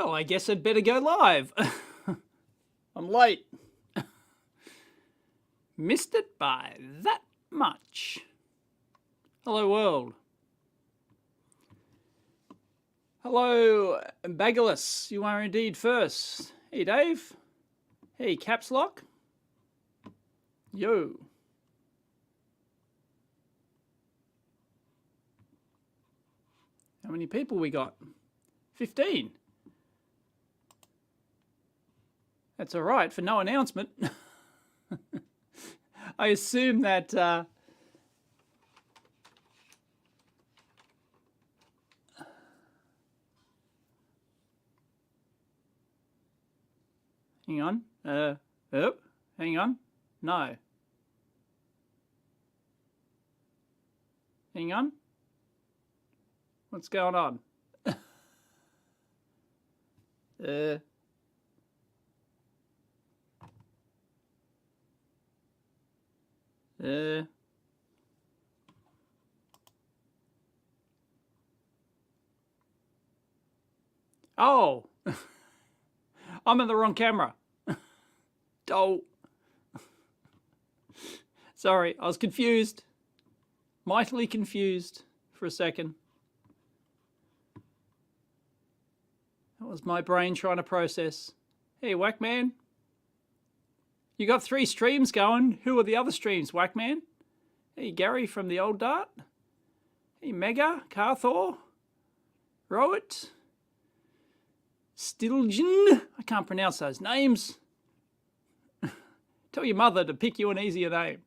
Well, I guess I'd better go live. I'm late. Missed it by that much. Hello, world. Hello, Bagulus. You are indeed first. Hey, Dave. Hey, Caps Lock. Yo. How many people we got? 15. That's all right for no announcement. I assume that hang on. Hang on. No. Hang on. What's going on? Oh, I'm in the wrong camera. Oh, sorry, I was confused, mightily confused for a second. That was my brain trying to process. Hey, Whackman. You got 3 streams going. Who are the other streams, Whackman? Hey, Gary from the Old Dart. Hey, Mega, Carthor, Rowett, Stilgen. I can't pronounce those names. Tell your mother to pick you an easier name.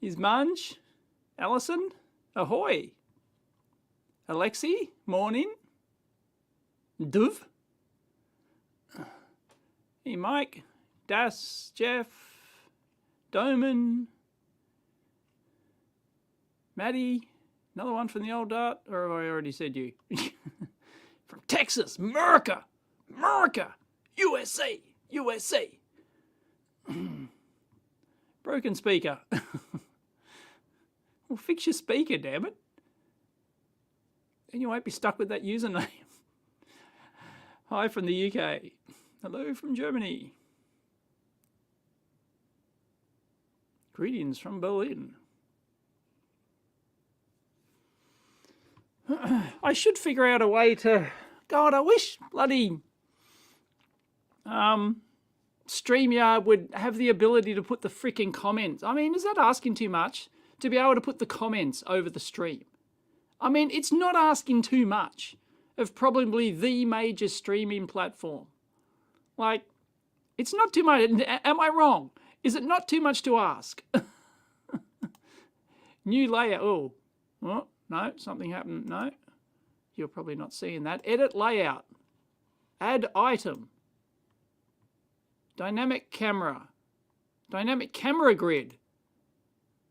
Ismanj, Allison, Ahoy, Alexi, morning, Duv. Hey, Mike, Das, Jeff, Doman, Maddie, another one from the Old Dart, or have I already said you? From Texas, America, USA. Broken speaker. Well, fix your speaker, damn it. Then you won't be stuck with that username. Hi from the UK. Hello from Germany. Greetings from Berlin. I should figure out a way to... God, I wish bloody StreamYard would have the ability to put the freaking comments. I mean, is that asking too much? To be able to put the comments over the stream. I mean, it's not asking too much of probably the major streaming platform. Like, it's not too much. Am I wrong? Is it not too much to ask? New layer. Oh, no, something happened. No, you're probably not seeing that. Edit layout. Add item. Dynamic camera. Dynamic camera grid.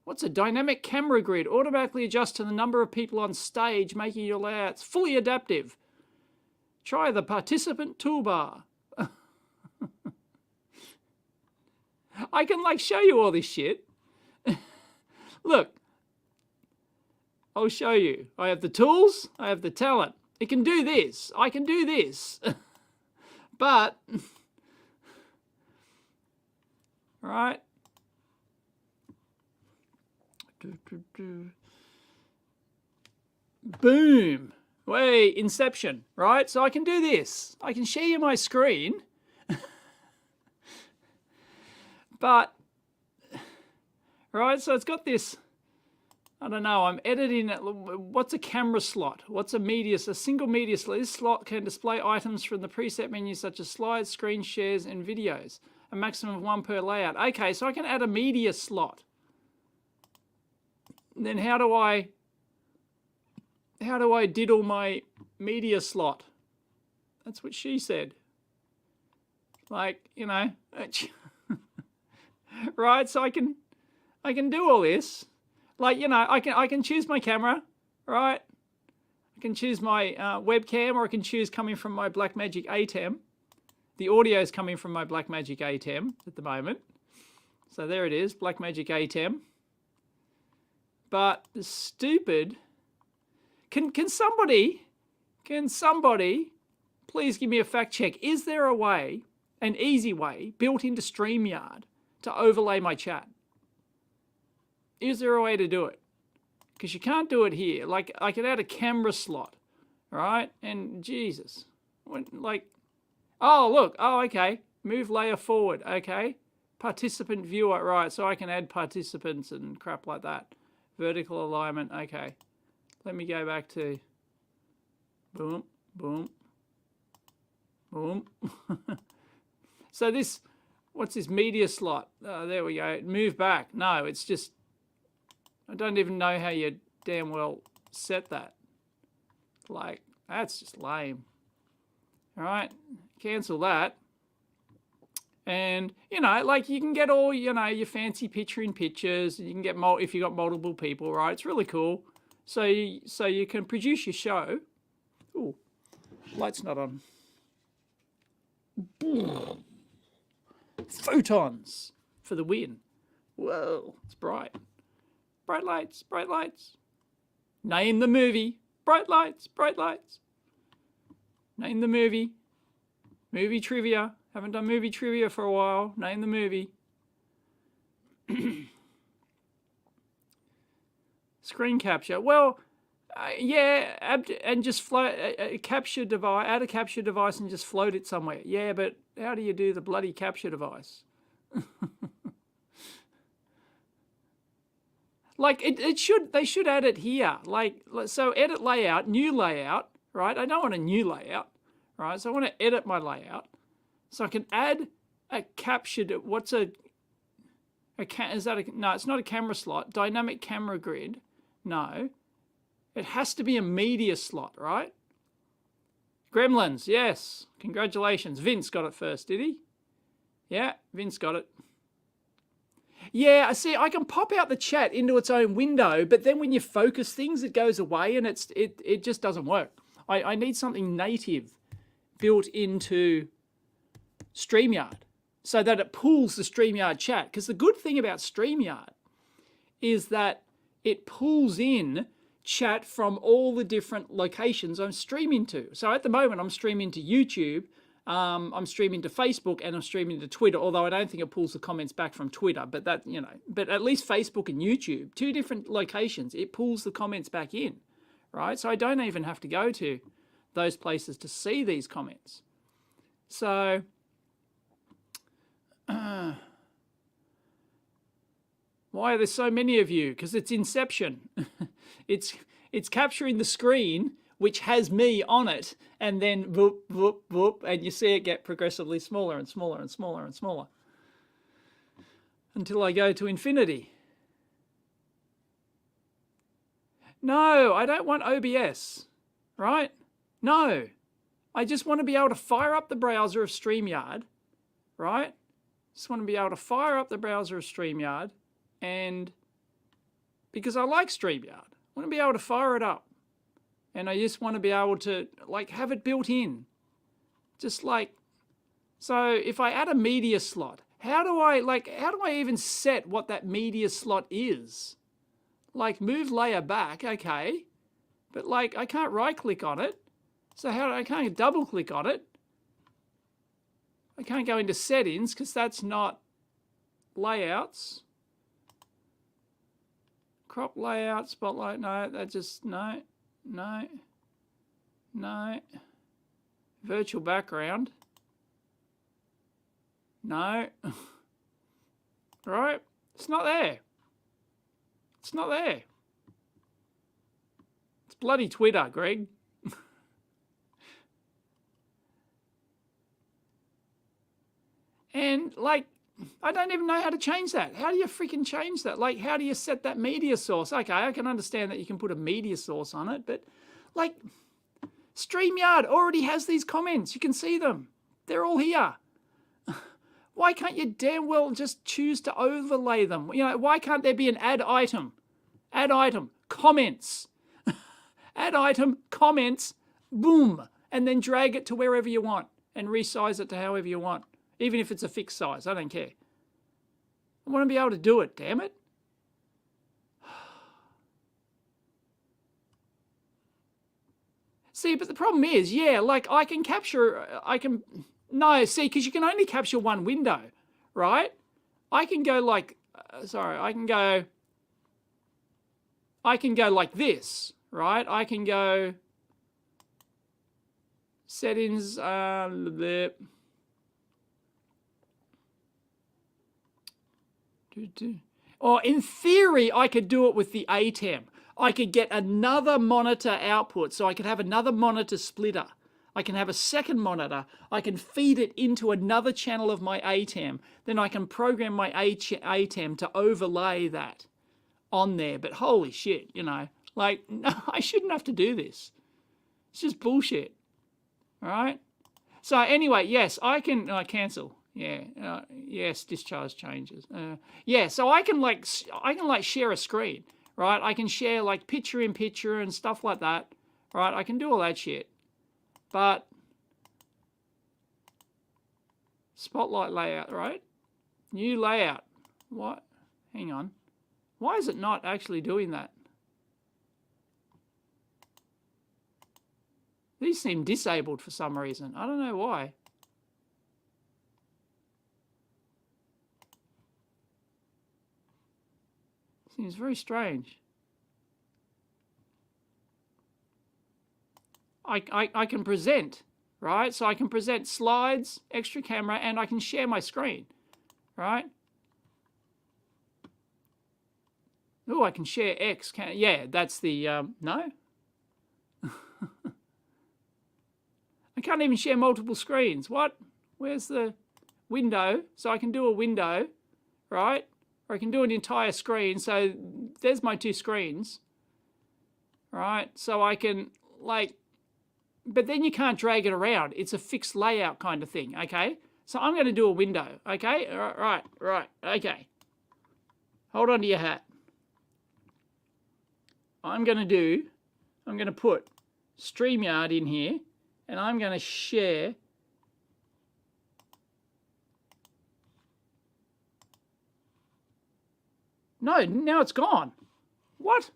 What's a dynamic camera grid? Automatically adjust to the number of people on stage, making your layouts fully adaptive. Try the participant toolbar. I can like show you all this shit. Look, I'll show you. I have the tools, I have the talent. It can do this, I can do this. But, right. Boom. Way, inception, right? So I can do this. I can share you my screen. But, right, so it's got this, I don't know, I'm editing it. What's a camera slot? What's a single media slot? This slot can display items from the preset menu such as slides, screen shares, and videos. A maximum of 1 per layout. Okay, so I can add a media slot. Then how do I diddle my media slot? That's what she said. Like, you know, right? So I can do all this. Like, you know, I can choose my camera, right? I can choose my webcam, or I can choose coming from my Blackmagic ATEM. The audio is coming from my Blackmagic ATEM at the moment. So there it is, Blackmagic ATEM. But the stupid, can somebody Can somebody please give me a fact check? Is there a way, an easy way, built into StreamYard to overlay my chat? Is there a way to do it? Because you can't do it here. Like, I could add a camera slot, right? And Jesus, like, oh, look, oh, okay. Move layer forward, okay. Participant viewer, right, so I can add participants and crap like that. Vertical alignment, okay. Let me go back to boom, boom, boom. So this, what's this media slot? There we go. Move back. No, it's just, I don't even know how you damn well set that. Like, that's just lame. All right, cancel that. And, you know, like you can get all, you know, your fancy picture-in pictures, and you can get, if you've got multiple people, right? It's really cool. So you can produce your show. Ooh, light's not on. Photons for the win. Whoa, it's bright. Bright lights, bright lights. Name the movie. Bright lights, bright lights. Name the movie. Movie trivia. Haven't done movie trivia for a while. Name the movie. Screen capture. Well, yeah, and just float a capture device. Add a capture device and just float it somewhere. Yeah, but how do you do the bloody capture device? Like they should add it here. Like, so edit layout, new layout, right? I don't want a new layout, right? So I want to edit my layout. So I can add a captured, no, it's not a camera slot, dynamic camera grid. No, it has to be a media slot, right? Gremlins, yes, congratulations. Vince got it first, did he? Yeah, Vince got it. Yeah, I see, I can pop out the chat into its own window, but then when you focus things, it goes away and it just doesn't work. I need something native built into StreamYard so that it pulls the StreamYard chat. Because the good thing about StreamYard is that it pulls in chat from all the different locations I'm streaming to. So at the moment, I'm streaming to YouTube, I'm streaming to Facebook, and I'm streaming to Twitter, although I don't think it pulls the comments back from Twitter, but that, you know, but at least Facebook and YouTube, two different locations, it pulls the comments back in, right? So I don't even have to go to those places to see these comments. So why are there so many of you? Because it's Inception. It's capturing the screen, which has me on it, and then whoop, whoop, whoop, and you see it get progressively smaller and smaller and smaller and smaller until I go to infinity. No, I don't want OBS, right? No, I just want to be able to fire up the browser of StreamYard, right? Just want to be able to fire up the browser of StreamYard, and because I like StreamYard, I want to be able to fire it up. And I just want to be able to, like, have it built in. Just like, so if I add a media slot, how do I even set what that media slot is? Like, move layer back, okay. But like, I can't right click on it. So I can't double click on it. I can't go into settings because that's not layouts. Crop layout, spotlight, no, that just, no. Virtual background, no. Right, it's not there. It's not there. It's bloody Twitter, Greg. And like, I don't even know how to change that. How do you freaking change that? Like, how do you set that media source? Okay, I can understand that you can put a media source on it, but like, StreamYard already has these comments. You can see them. They're all here. Why can't you damn well just choose to overlay them? You know, why can't there be an add item? Add item, comments. Add item, comments, boom, and then drag it to wherever you want and resize it to however you want. Even if it's a fixed size, I don't care. I want to be able to do it, damn it. See, but the problem is, yeah, like I can capture, no, see, because you can only capture one window, right? I can go like, I can go like this, right? I can go settings, or in theory, I could do it with the ATEM. I could get another monitor output, so I could have another monitor splitter. I can have a second monitor. I can feed it into another channel of my ATEM. Then I can program my ATEM to overlay that on there. But holy shit, you know, like, no, I shouldn't have to do this. It's just bullshit. All right? So anyway, yes, I can cancel. Yeah. Yes, discharge changes. Yeah, so I can share a screen. Right, I can share like picture in picture and stuff like that. Right, I can do all that shit. But spotlight layout, right? New layout. What? Hang on. Why is it not actually doing that? These seem disabled for some reason. I don't know why. Seems very strange. I can present, right? So I can present slides, extra camera, and I can share my screen, right? Oh, I can share X. Yeah, that's the, no? I can't even share multiple screens. What? Where's the window? So I can do a window, right? Or I can do an entire screen. So there's my two screens, right? So I can like, but then you can't drag it around. It's a fixed layout kind of thing, okay? So I'm going to do a window, okay? Right, okay. Hold on to your hat. I'm going to put StreamYard in here, and I'm going to share No, now it's gone. What?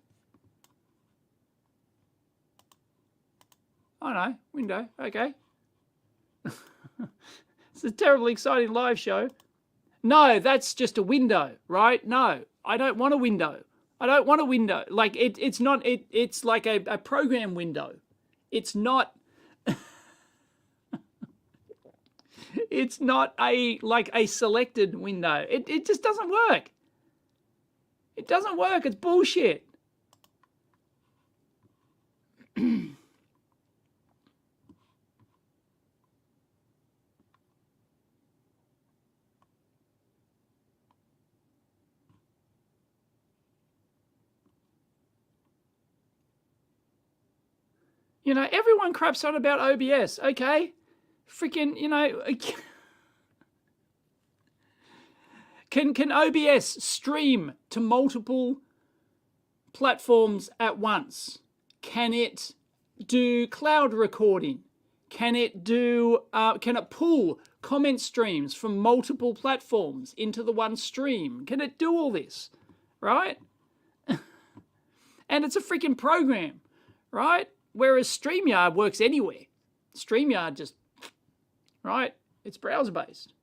Oh no, window, okay. It's a terribly exciting live show. No, that's just a window, right? No, I don't want a window. I don't want a window. Like it's not, it's like a program window. It's not, it's not like a selected window. It just doesn't work. It doesn't work. It's bullshit. You know, everyone craps on about OBS, okay? Freaking, you know, can OBS stream to multiple platforms at once? Can it do cloud recording? Can it pull comment streams from multiple platforms into the one stream? Can it do all this, right? And it's a freaking program, right? Whereas StreamYard works anywhere. StreamYard just, right? It's browser-based.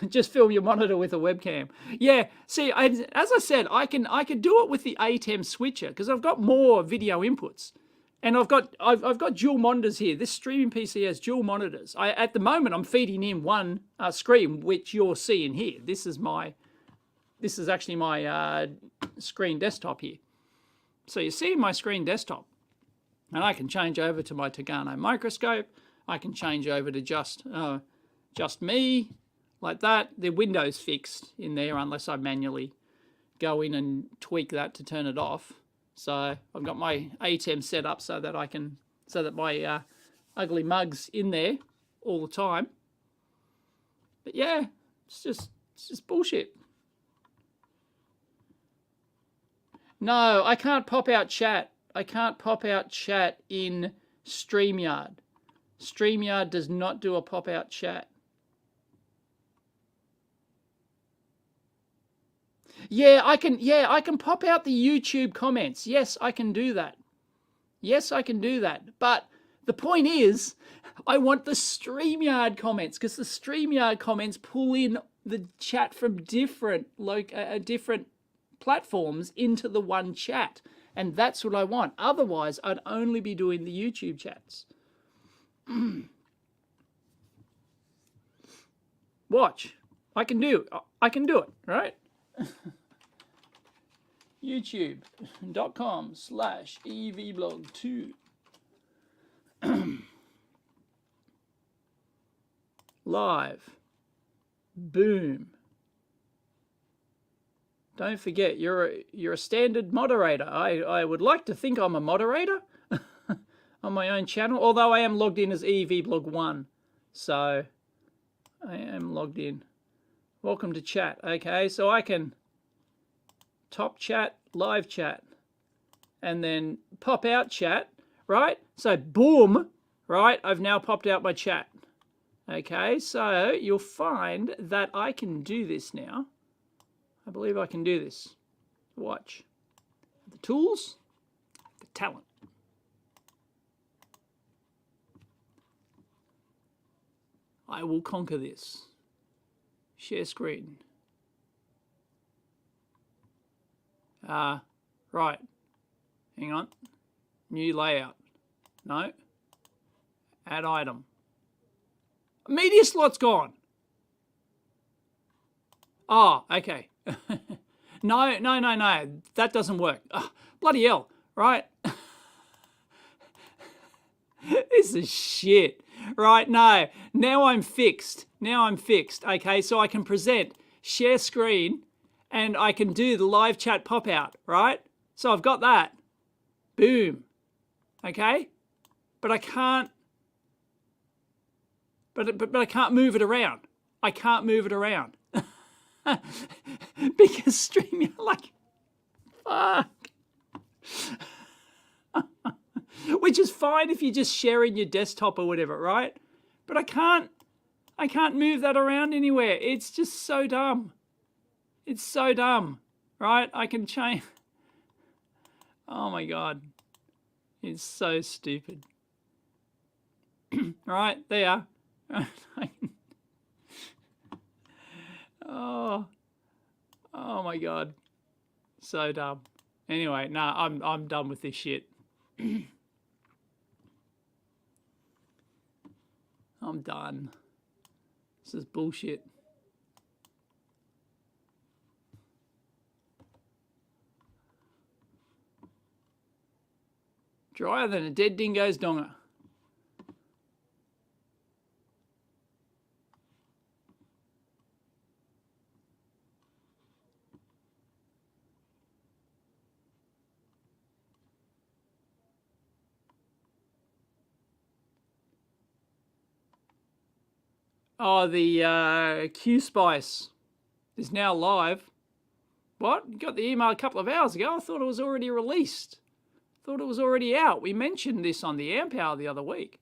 Just film your monitor with a webcam. Yeah, see, as I said, I could do it with the ATEM switcher because I've got more video inputs. And I've got dual monitors here. This streaming PC has dual monitors. At the moment, I'm feeding in one screen, which you're seeing here. This is actually my screen desktop here. So you see my screen desktop, and I can change over to my Tagano microscope. I can change over to just me, like that. The window's fixed in there unless I manually go in and tweak that to turn it off. So I've got my ATEM set up so that my ugly mug's in there all the time. But yeah, it's just bullshit. No, I can't pop out chat. I can't pop out chat in StreamYard. StreamYard does not do a pop out chat. Yeah, I can pop out the YouTube comments. Yes, I can do that. Yes, I can do that. But the point is, I want the StreamYard comments, because the StreamYard comments pull in the chat from different platforms into the one chat. And that's what I want. Otherwise, I'd only be doing the YouTube chats. Watch. I can do it, right? youtube.com/EEVblog2. Live. Boom. Don't forget, you're a standard moderator. I would like to think I'm a moderator on my own channel, although I am logged in as EEVblog1. So I am logged in. Welcome to chat. Okay, so I can top chat, live chat, and then pop out chat, right? So boom, right? I've now popped out my chat. Okay, so you'll find that I can do this now. I believe I can do this. Watch. The tools, the talent. I will conquer this. Share screen. Right. Hang on. New layout. No. Add item. Media slot's gone. Oh, okay. No. That doesn't work. Oh, bloody hell, right? This is shit. Right, no. Now I'm fixed. Okay, so I can present, share screen, and I can do the live chat pop out, right? So I've got that. Boom. Okay? But I can't but I can't move it around. I can't move it around. Because StreamYard, like, fuck. Which is fine if you're just sharing your desktop or whatever, right? But I can't move that around anywhere. It's just so dumb. It's so dumb, right? I can change. Oh my God. It's so stupid. Right, there. Oh my God. So dumb. Anyway, no, I'm done with this shit. I'm done. This is bullshit. Drier than a dead dingo's donger. Oh, the Q-Spice is now live. What? You got the email a couple of hours ago. I thought it was already released. Thought it was already out. We mentioned this on the Amp Hour the other week.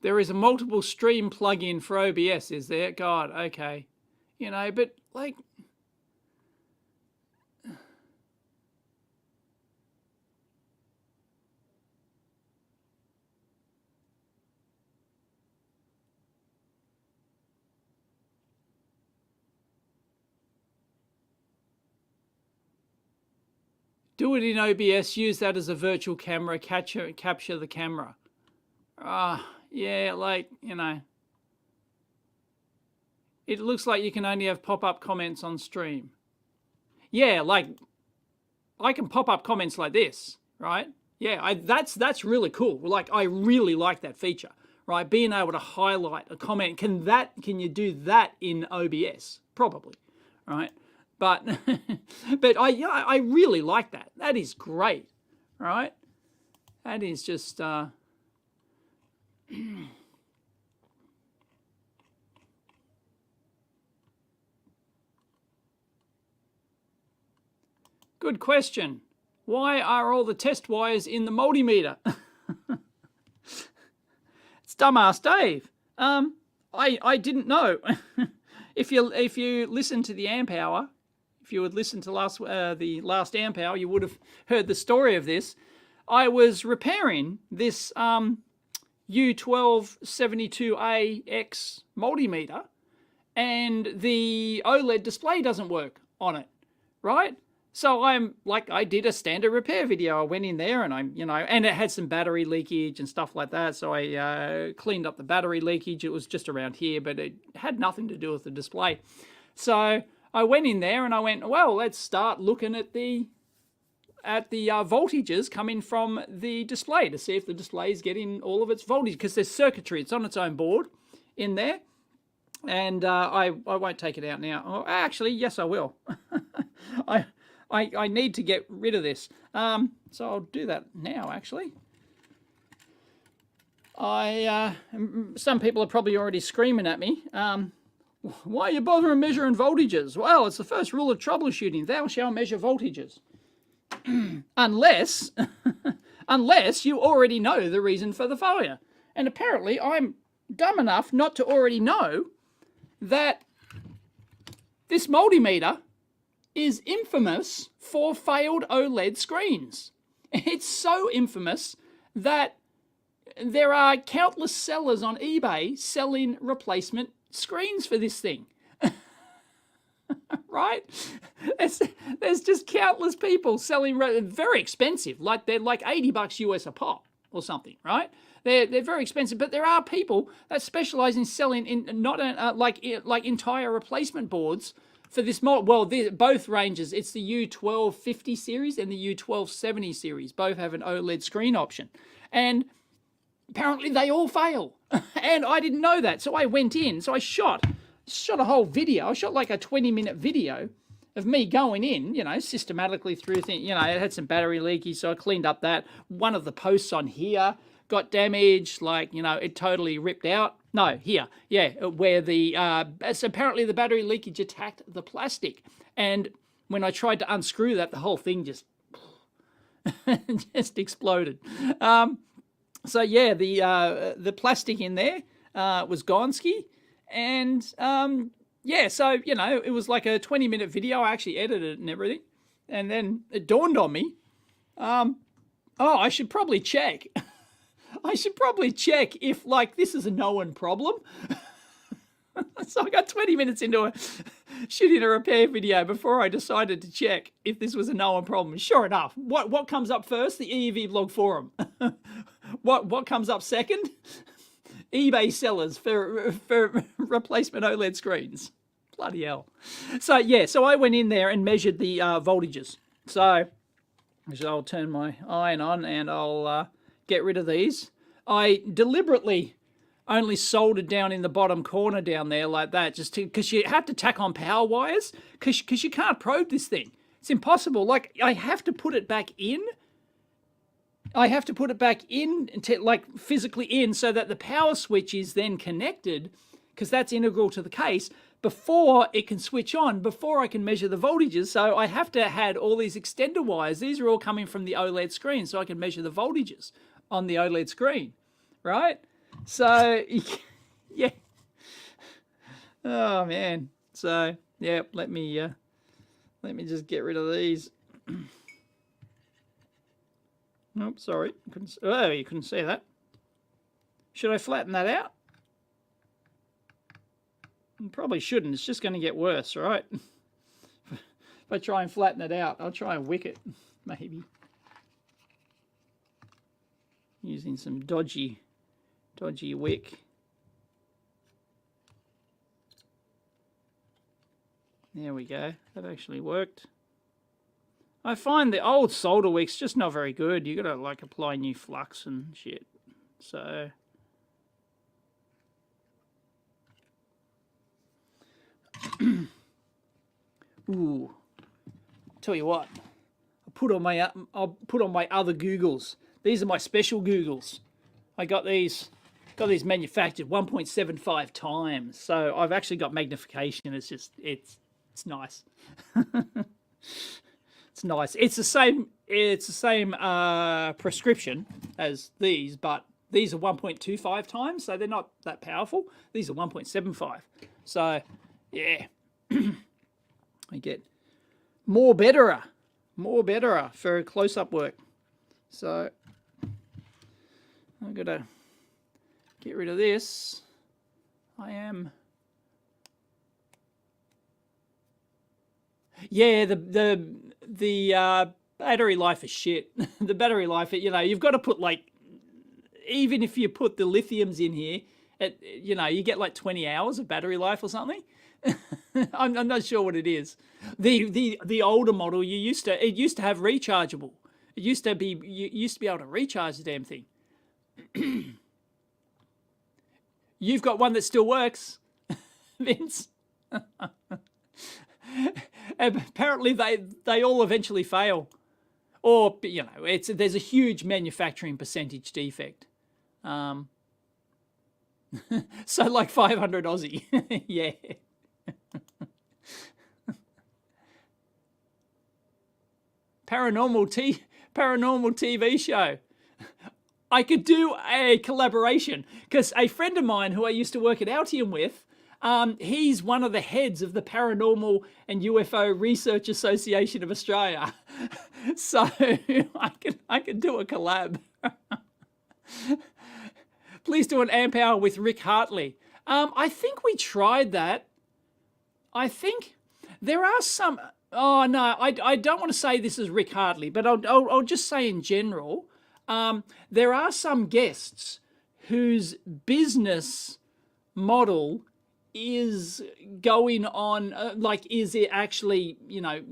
There is a multiple stream plugin for OBS, is there? God, okay. You know, but like... Do it in OBS, use that as a virtual camera, capture the camera. Yeah, like, you know. It looks like you can only have pop-up comments on stream. Yeah, like, I can pop up comments like this, right? Yeah, that's really cool. Like, I really like that feature, right? Being able to highlight a comment. Can you do that in OBS? Probably, right? But but I really like that. That is great, right? That is just good question. Why are all the test wires in the multimeter? Dumbass Dave. I didn't know. If you listen to the amp hour, if you would listen to the last amp hour, you would have heard the story of this. I was repairing this U1272AX multimeter, and the OLED display doesn't work on it, right? So I did a standard repair video. I went in there and and it had some battery leakage and stuff like that. So I cleaned up the battery leakage. It was just around here, but it had nothing to do with the display. So I went in there and I went, well, let's start looking at the voltages coming from the display to see if the display is getting all of its voltage, because there's circuitry. It's on its own board in there. And I won't take it out now. Oh, actually, yes, I will. I need to get rid of this. So I'll do that now, actually. Some people are probably already screaming at me. Why are you bothering measuring voltages? Well, it's the first rule of troubleshooting. Thou shalt measure voltages. unless you already know the reason for the failure. And apparently I'm dumb enough not to already know that this multimeter is infamous for failed OLED screens. It's so infamous that there are countless sellers on eBay selling replacement screens for this thing. Right? There's just countless people selling very expensive, like they're like $80 US a pop or something, right? They're very expensive, but there are people that specialize in selling in like entire replacement boards for this model. Well, both ranges. It's the U1250 series and the U1270 series. Both have an OLED screen option, and apparently they all fail. And I didn't know that, so I went in. So I shot a whole video. I shot like a 20-minute video of me going in, systematically through things. It had some battery leakage, so I cleaned up that. One of the posts on here got damaged, it totally ripped out. No, here, yeah, where so apparently the battery leakage attacked the plastic. And when I tried to unscrew that, the whole thing just exploded. So yeah, the plastic in there was gonski. And yeah, so, it was like a 20-minute video. I actually edited it and everything. And then it dawned on me, I should probably check. I should probably check if, this is a known problem. So I got 20 minutes into shooting a repair video before I decided to check if this was a known problem. Sure enough, what comes up first? The EEVblog forum. What comes up second? eBay sellers for replacement OLED screens. Bloody hell. So yeah, so I went in there and measured the voltages. So I'll turn my iron on and I'll get rid of these. I deliberately only soldered down in the bottom corner down there like that, just because you have to tack on power wires, because you can't probe this thing. It's impossible. I have to put it back in. I have to put it back in, physically in, so that the power switch is then connected, because that's integral to the case, before it can switch on, before I can measure the voltages. So I have to have all these extender wires. These are all coming from the OLED screen, so I can measure the voltages on the OLED screen, right? So, yeah. Oh, man. So, yeah, let me just get rid of these. Oh, sorry. You couldn't see that. Should I flatten that out? Probably shouldn't. It's just going to get worse, right? If I try and flatten it out, I'll try and wick it, maybe. Using some dodgy wick. There we go. That actually worked. I find the old solder wick's just not very good. You gotta apply new flux and shit. So ooh, tell you what, I'll put on my other Googles. These are my special Googles. I got these manufactured 1.75 times. So I've actually got magnification. It's nice. It's nice. It's the same prescription as these, but These are 1.25 times, so they're not that powerful. These are 1.75. So, yeah, I get more betterer for close-up work. So, I'm going to get rid of this. Yeah, the battery life is shit. The battery life, you've got to put even if you put the lithiums in here, you get like 20 hours of battery life or something. I'm not sure what it is. The older model, it used to have rechargeable. You used to be able to recharge the damn thing. You've got one that still works, Vince. Apparently they all eventually fail, or there's a huge manufacturing percentage defect. So like 500 Aussie. Yeah. Paranormal TV show. I could do a collaboration because a friend of mine who I used to work at Altium with, he's one of the heads of the Paranormal and UFO Research Association of Australia. So I can do a collab. Please do an amp hour with Rick Hartley. I think we tried that. I think there are some. Oh no, I don't want to say this is Rick Hartley, but I'll just say in general, there are some guests whose business model is going on, is it actually,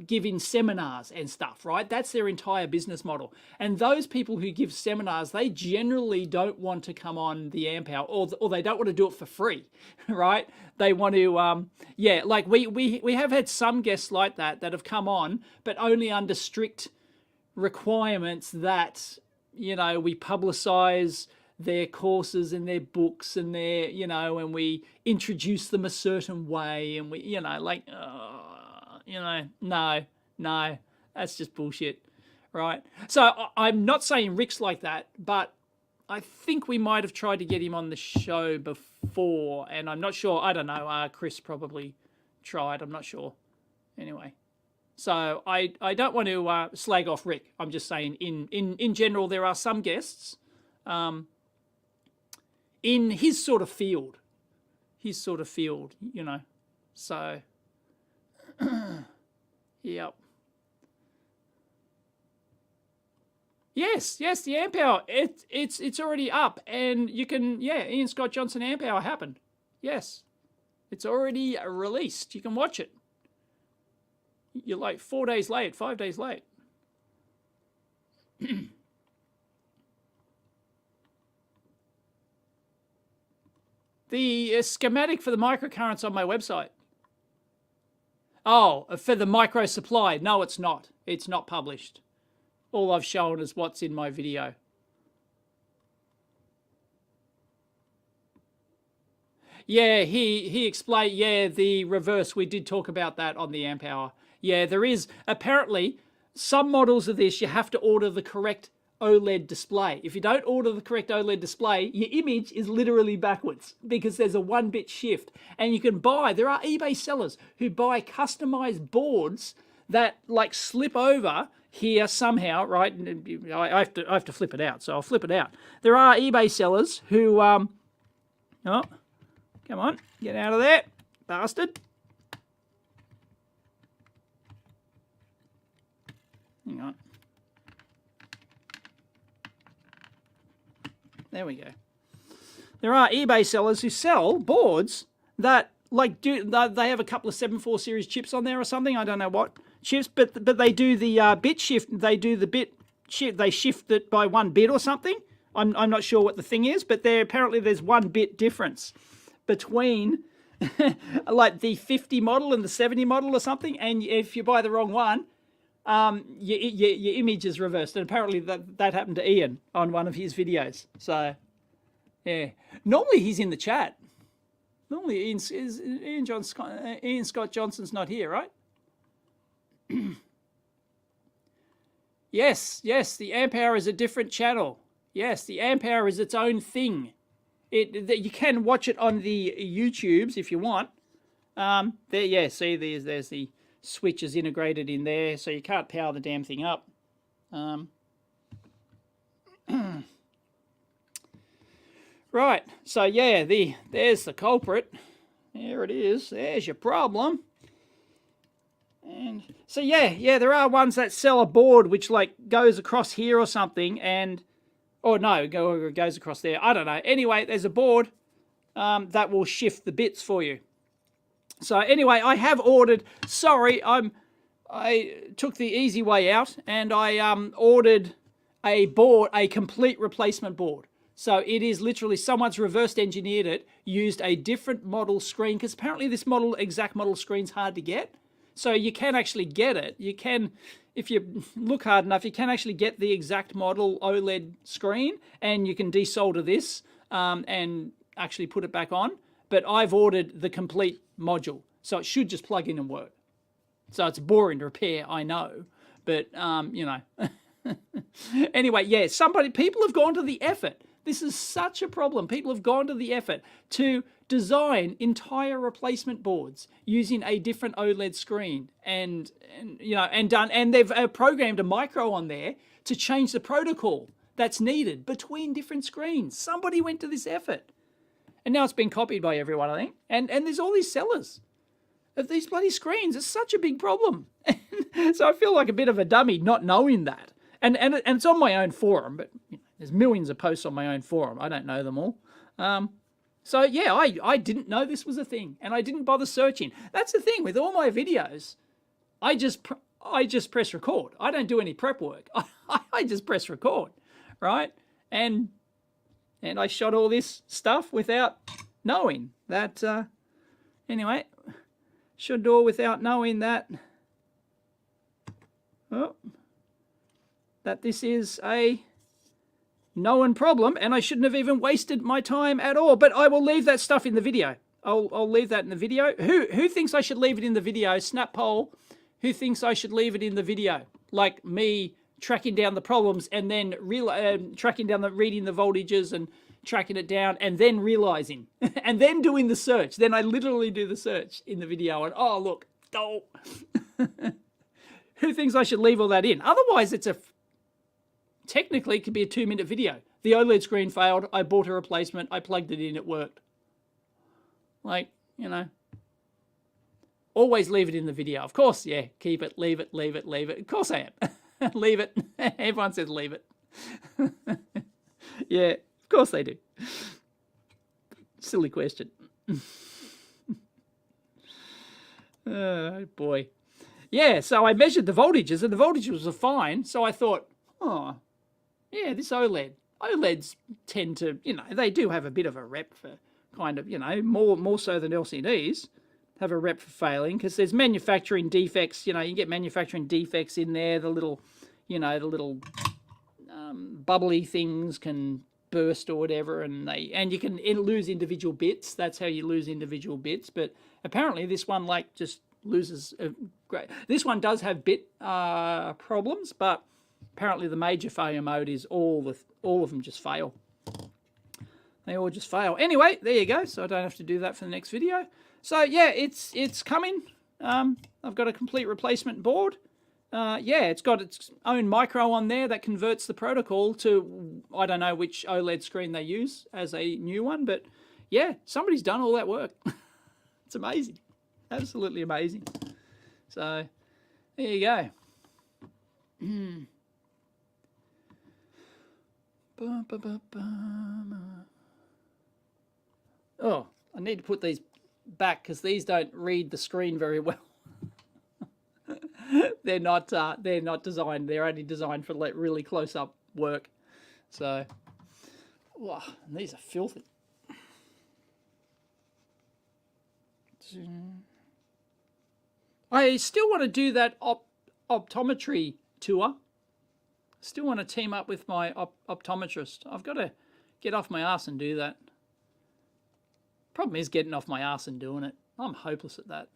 giving seminars and stuff, right? That's their entire business model. And those people who give seminars, they generally don't want to come on the amp hour, or they don't want to do it for free, right? They want to, we have had some guests like that have come on, but only under strict requirements that, we publicize their courses and their books and their, and we introduce them a certain way, and we, no, that's just bullshit, right? So I'm not saying Rick's like that, but I think we might have tried to get him on the show before, and I'm not sure. I don't know. Chris probably tried. I'm not sure. Anyway. So I don't want to slag off Rick. I'm just saying in general, there are some guests in his sort of field. So, yep. Yes, the amp hour, it's already up, and you can, Ian Scott Johnson amp hour happened. Yes, it's already released. You can watch it. You're like 4 days late, 5 days late. The schematic for the microcurrents on my website. Oh, for the micro supply. No, it's not. It's not published. All I've shown is what's in my video. Yeah, he explained, the reverse. We did talk about that on the amp hour. Yeah, there is, apparently, some models of this, you have to order the correct OLED display. If you don't order the correct OLED display, your image is literally backwards because there's a 1-bit shift. And you can there are eBay sellers who buy customized boards that slip over here somehow, right? I have to flip it out, so I'll flip it out. There are eBay sellers who, oh, come on, get out of there, bastard. Hang on. There we go. There are eBay sellers who sell boards that they have a couple of 7.4 series chips on there or something. I don't know what chips, but they do the bit shift. They do the bit shift. They shift it by 1 bit or something. I'm not sure what the thing is, but apparently there's 1 bit difference between the 50 model and the 70 model or something. And if you buy the wrong one, your image is reversed, and apparently that happened to Ian on one of his videos. So, yeah. Normally he's in the chat. Normally Ian Scott Johnson's not here, right? Yes, the amp hour is a different channel. Yes, the amp hour is its own thing. You can watch it on the YouTubes if you want. There, yeah, see, there's the switches integrated in there, so you can't power the damn thing up. Right, so yeah, there's the culprit. There it is. There's your problem. And so yeah, there are ones that sell a board which like goes across here or something, and or no, goes across there. I don't know. Anyway, there's a board that will shift the bits for you. So anyway, I have ordered. Sorry, I took the easy way out, and I ordered a complete replacement board. So it is literally someone's reversed engineered it, used a different model screen, because apparently this exact model screen's hard to get. So you can actually get it. You can, if you look hard enough, you can actually get the exact model OLED screen, and you can desolder this and actually put it back on. But I've ordered the complete module, so it should just plug in and work. So it's boring to repair, I know, but you know. Anyway, yeah, people have gone to the effort. This is such a problem. People have gone to the effort to design entire replacement boards using a different OLED screen, and they've programmed a micro on there to change the protocol that's needed between different screens. Somebody went to this effort, and now it's been copied by everyone, I think. And there's all these sellers of these bloody screens. It's such a big problem. So I feel like a bit of a dummy not knowing that. And it's on my own forum, but you know, there's millions of posts on my own forum. I don't know them all. So yeah, I didn't know this was a thing, and I didn't bother searching. That's the thing with all my videos. I just press record. I don't do any prep work. I just press record, right? And I shot all this stuff without knowing that. Anyway, shot it all without knowing that. Oh, that this is a known problem, and I shouldn't have even wasted my time at all. But I will leave that stuff in the video. I'll leave that in the video. Who thinks I should leave it in the video? Snap poll. Who thinks I should leave it in the video? Like me tracking down the problems and then reading the voltages and tracking it down and then realizing and then doing the search. Then I literally do the search in the video and oh look, oh. Who thinks I should leave all that in? Otherwise, technically it could be a 2-minute video. The OLED screen failed. I bought a replacement. I plugged it in. It worked. Like, you know, always leave it in the video. Of course, yeah, keep it, leave it, leave it, leave it. Of course I am. Leave it. Everyone says leave it. Yeah, of course they do. Silly question. Oh, boy. Yeah, so I measured the voltages, and the voltages were fine. So I thought, oh, yeah, this OLED. OLEDs tend to, you know, they do have a bit of a rep for kind of, you know, more so than LCDs have a rep for failing, because there's manufacturing defects. You know, you get manufacturing defects in there. The little, you know, bubbly things can burst or whatever, and you can lose individual bits. That's how you lose individual bits. But apparently this one like just loses. Great. This one does have bit problems, but apparently the major failure mode is all of them just fail. They all just fail. Anyway, there you go. So I don't have to do that for the next video. So yeah, it's coming. I've got a complete replacement board. Yeah, it's got its own micro on there that converts the protocol to, I don't know which OLED screen they use as a new one, but yeah, somebody's done all that work. It's amazing. Absolutely amazing. So there you go. Oh, I need to put these back because these don't read the screen very well. They're not designed. They're only designed for like really close-up work. So, wow, these are filthy. I still want to do that optometry tour. Still want to team up with my optometrist. I've got to get off my ass and do that. Problem is getting off my ass and doing it. I'm hopeless at that.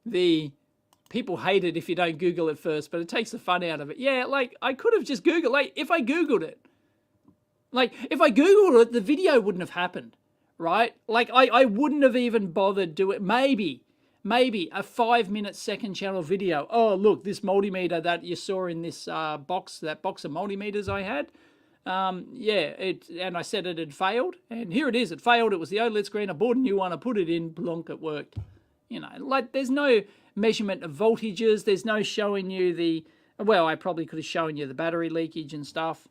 the people hate it if you don't Google it first, but it takes the fun out of it. Yeah, like I could have just Googled, like if I Googled it, the video wouldn't have happened, right? Like I wouldn't have even bothered doing it. Maybe a 5-minute second channel video. Oh, look, this multimeter that you saw in this box, that box of multimeters I had. And I said it had failed, and here it is. It failed. It was the OLED screen. I bought a new one. I put it in. Plonk, it worked. You know, like there's no measurement of voltages. There's no showing you the. Well, I probably could have shown you the battery leakage and stuff.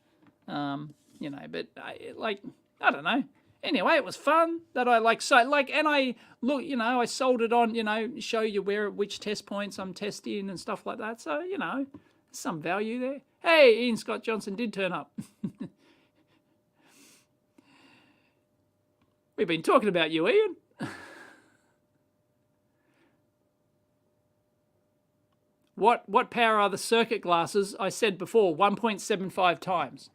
You know, but I don't know. Anyway, it was fun that I and I look, you know, I sold it on, you know, show you which test points I'm testing and stuff like that. So, you know, there's some value there. Hey, Ian Scott Johnson did turn up. We've been talking about you, Ian. What power are the circuit glasses? I said before, 1.75 times.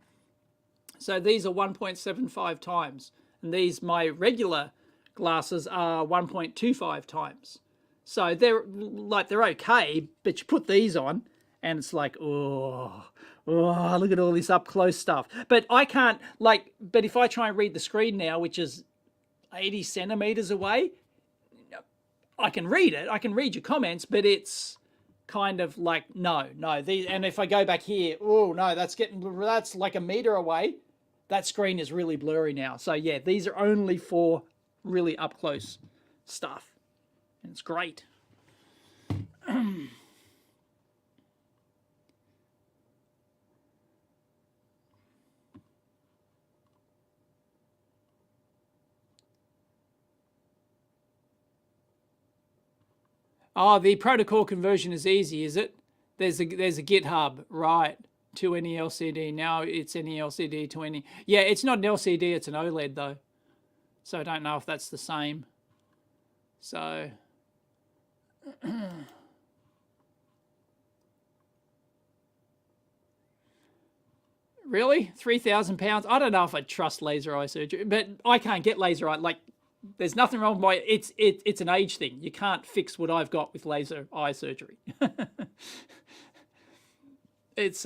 So these are 1.75 times. And these, my regular glasses, are 1.25 times. So they're okay, but you put these on and it's like, oh, look at all this up close stuff. But I can't, but if I try and read the screen now, which is 80 centimeters away, I can read it. I can read your comments, but it's kind of like, no. And if I go back here, oh no, that's like a meter away. That screen is really blurry now. So yeah, these are only for really up close stuff. And it's great. Oh, the protocol conversion is easy, is it? There's a GitHub, right, to any LCD. Now it's any LCD to any. Yeah, it's not an LCD, it's an OLED though. So I don't know if that's the same. So really? £3,000? I don't know if I trust laser eye surgery, but I can't get laser eye. Like, there's nothing wrong with my. It's an age thing. You can't fix what I've got with laser eye surgery. It's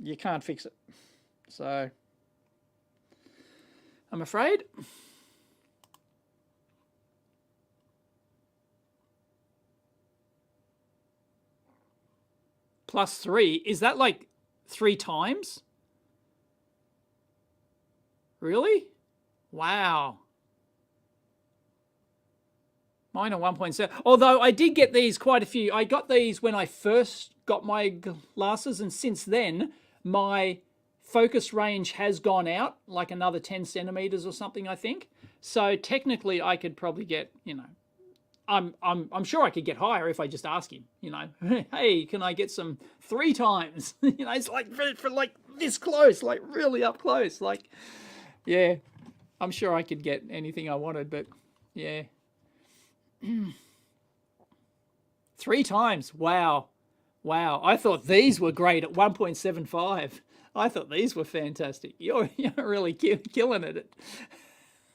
you can't fix it. So I'm afraid. +3, is that like 3 times? Really? Wow. Mine are 1.7. Although I did get these quite a few. I got these when I first got my glasses, and since then my focus range has gone out like another 10 centimeters or something, I think. So technically I could probably get, you know, I'm sure I could get higher if I just ask him, you know, hey, can I get some 3 times? You know, it's like for like this close, like really up close. Like, yeah, I'm sure I could get anything I wanted, but yeah. 3 times. Wow. I thought these were great at 1.75. I thought these were fantastic. You're really killing it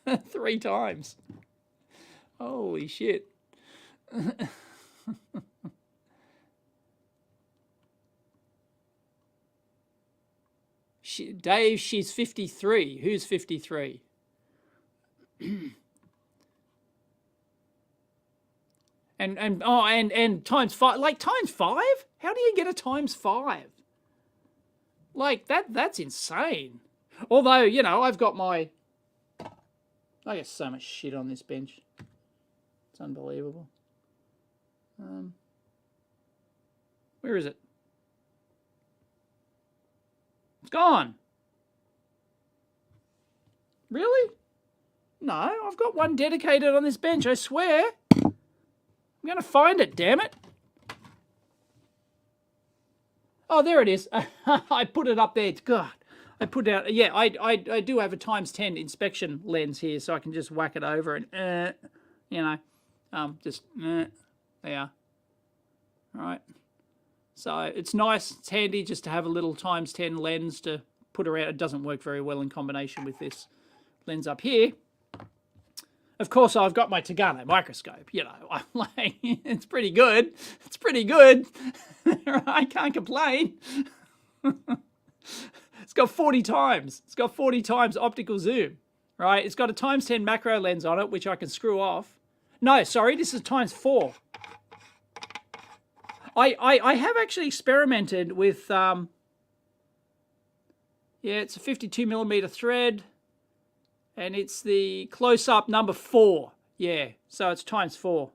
at 3 times. Holy shit. Dave, she's 53. Who's 53? And times 5, like times 5? How do you get a times 5? Like that's insane. Although, you know, I've got I got so much shit on this bench. It's unbelievable. Where is it? It's gone. Really? No, I've got one dedicated on this bench, I swear. I'm going to find it, damn it. Oh, there it is. I put it up there. God, I put out. Yeah, I do have a ×10 inspection lens here, so I can just whack it over and, you know, there. All right. So it's nice. It's handy just to have a little ×10 lens to put around. It doesn't work very well in combination with this lens up here. Of course, I've got my Tagano microscope. You know, I'm like, it's pretty good. It's pretty good. I can't complain. It's got 40 times. It's got 40 times optical zoom, right? It's got a ×10 macro lens on it, which I can screw off. No, sorry, this is ×4. I have actually experimented with, yeah, it's a 52mm thread, and it's the close-up number 4. Yeah, so it's ×4.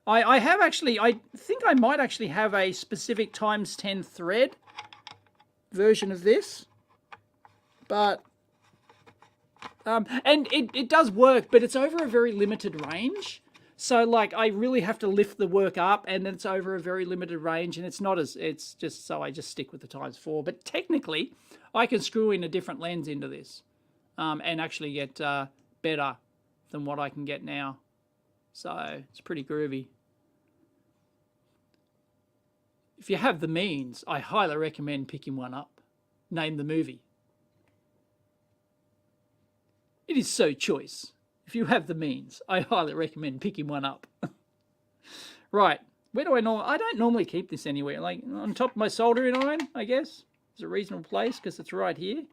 I have actually, I think I might actually have a specific ×10 thread version of this, but and it does work, but it's over a very limited range. So like I really have to lift the work up, and it's over a very limited range, and it's not as, it's just, so I just stick with the ×4. But technically I can screw in a different lens into this and actually get better than what I can get now. So it's pretty groovy. If you have the means, I highly recommend picking one up. Name the movie. It is so choice. If you have the means, I highly recommend picking one up. Right, where do I normally... I don't normally keep this anywhere. Like on top of my soldering iron, I guess. It's a reasonable place because it's right here.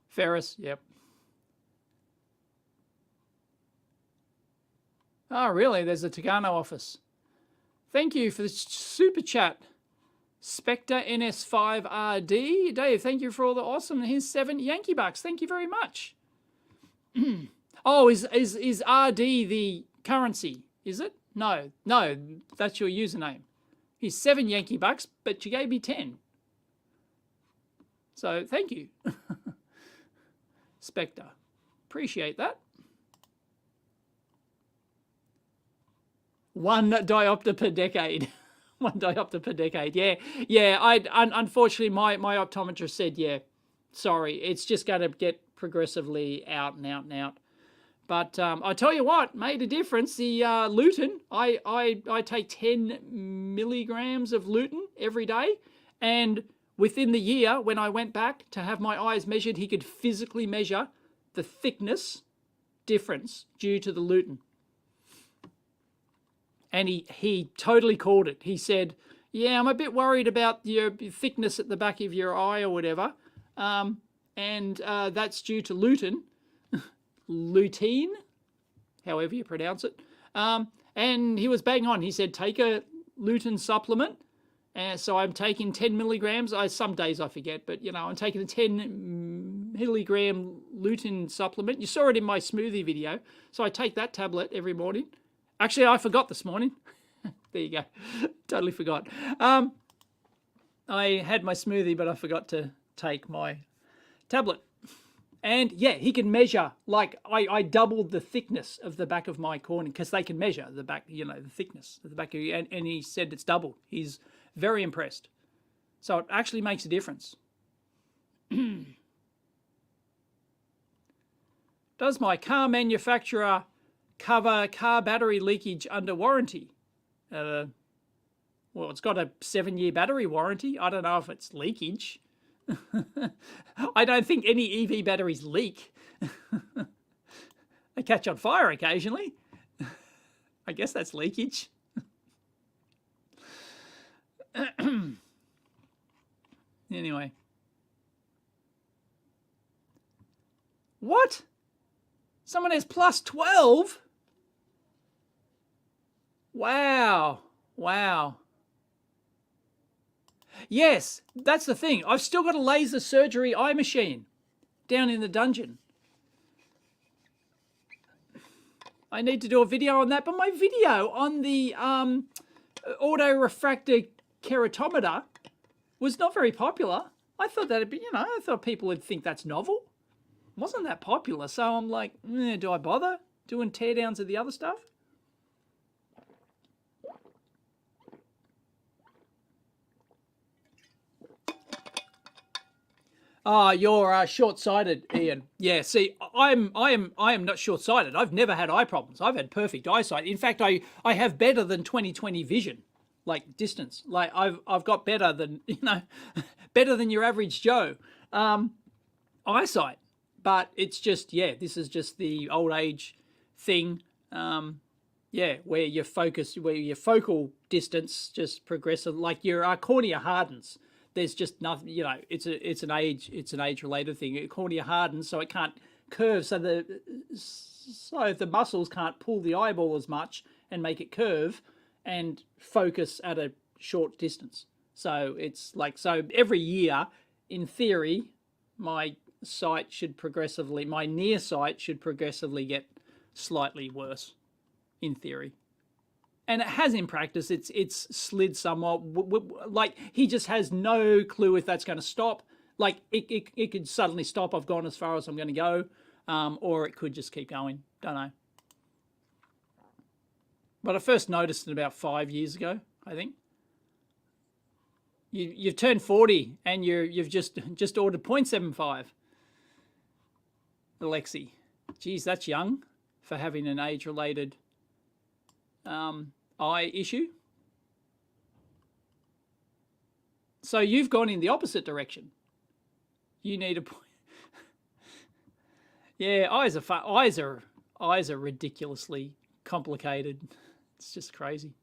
Ferris, yep. Oh, really? There's a Tagano office. Thank you for the super chat. Spectre NS5RD. Dave, thank you for all the awesome. Here's 7 Yankee bucks. Thank you very much. Oh, is RD the currency? Is it? No, that's your username. Here's 7 Yankee bucks, but you gave me 10. So thank you. Spectre. Appreciate that. 1 diopter per decade. 1 diopter per decade. Yeah. Unfortunately, my optometrist said, yeah, sorry, it's just going to get progressively out and out and out. But I tell you what, made a difference. The lutein, I take 10 milligrams of lutein every day, and within the year, when I went back to have my eyes measured, he could physically measure the thickness difference due to the lutein. And he totally called it. He said, yeah, I'm a bit worried about your thickness at the back of your eye or whatever. And that's due to lutein. Lutein, however you pronounce it. And he was bang on. He said, take a lutein supplement. And so I'm taking 10 milligrams. Some days I forget, but, you know, I'm taking a 10 milligram lutein supplement. You saw it in my smoothie video. So I take that tablet every morning. Actually, I forgot this morning. There you go. Totally forgot. I had my smoothie, but I forgot to take my tablet. And yeah, he can measure, like I doubled the thickness of the back of my cornea, because they can measure the back, you know, the thickness of the back of you, and he said it's doubled. He's very impressed. So it actually makes a difference. Does my car manufacturer cover car battery leakage under warranty? Well, it's got a 7-year battery warranty. I don't know if it's leakage. I don't think any EV batteries leak. They catch on fire occasionally. I guess that's leakage. Anyway. What? Someone has plus 12? Wow. Wow. Yes, that's the thing. I've still got a laser surgery eye machine down in the dungeon. I need to do a video on that, but my video on the autorefractor keratometer was not very popular. I thought that'd be, you know, I thought people would think that's novel. It wasn't that popular, so I'm like, do I bother doing teardowns of the other stuff? Ah, you're short-sighted, Ian. Yeah, see, I am not short-sighted. I've never had eye problems. I've had perfect eyesight. In fact, I have better than 20/20 vision. like distance. Like I've got better than, better than your average Joe eyesight. But it's just, yeah, this is just the old age thing. Where your focal distance just progressive, like your cornea hardens. There's just nothing, it's an age related thing. Your cornea hardens, so it can't curve, so the muscles can't pull the eyeball as much and make it curve and focus at a short distance. So it's like, so every year, in theory, my near sight should progressively get slightly worse, in theory. And it has in practice. It's slid somewhat. Like, he just has no clue if that's going to stop. Like, it could suddenly stop. I've gone as far as I'm going to go. Or it could just keep going. Don't know. But I first noticed it about 5 years ago, I think. You've turned 40 and you've just ordered 0.75. Alexi. Geez, that's young for having an age-related eye issue. So you've gone in the opposite direction. You need a point. Yeah, eyes are fun. Eyes are ridiculously complicated. It's just crazy.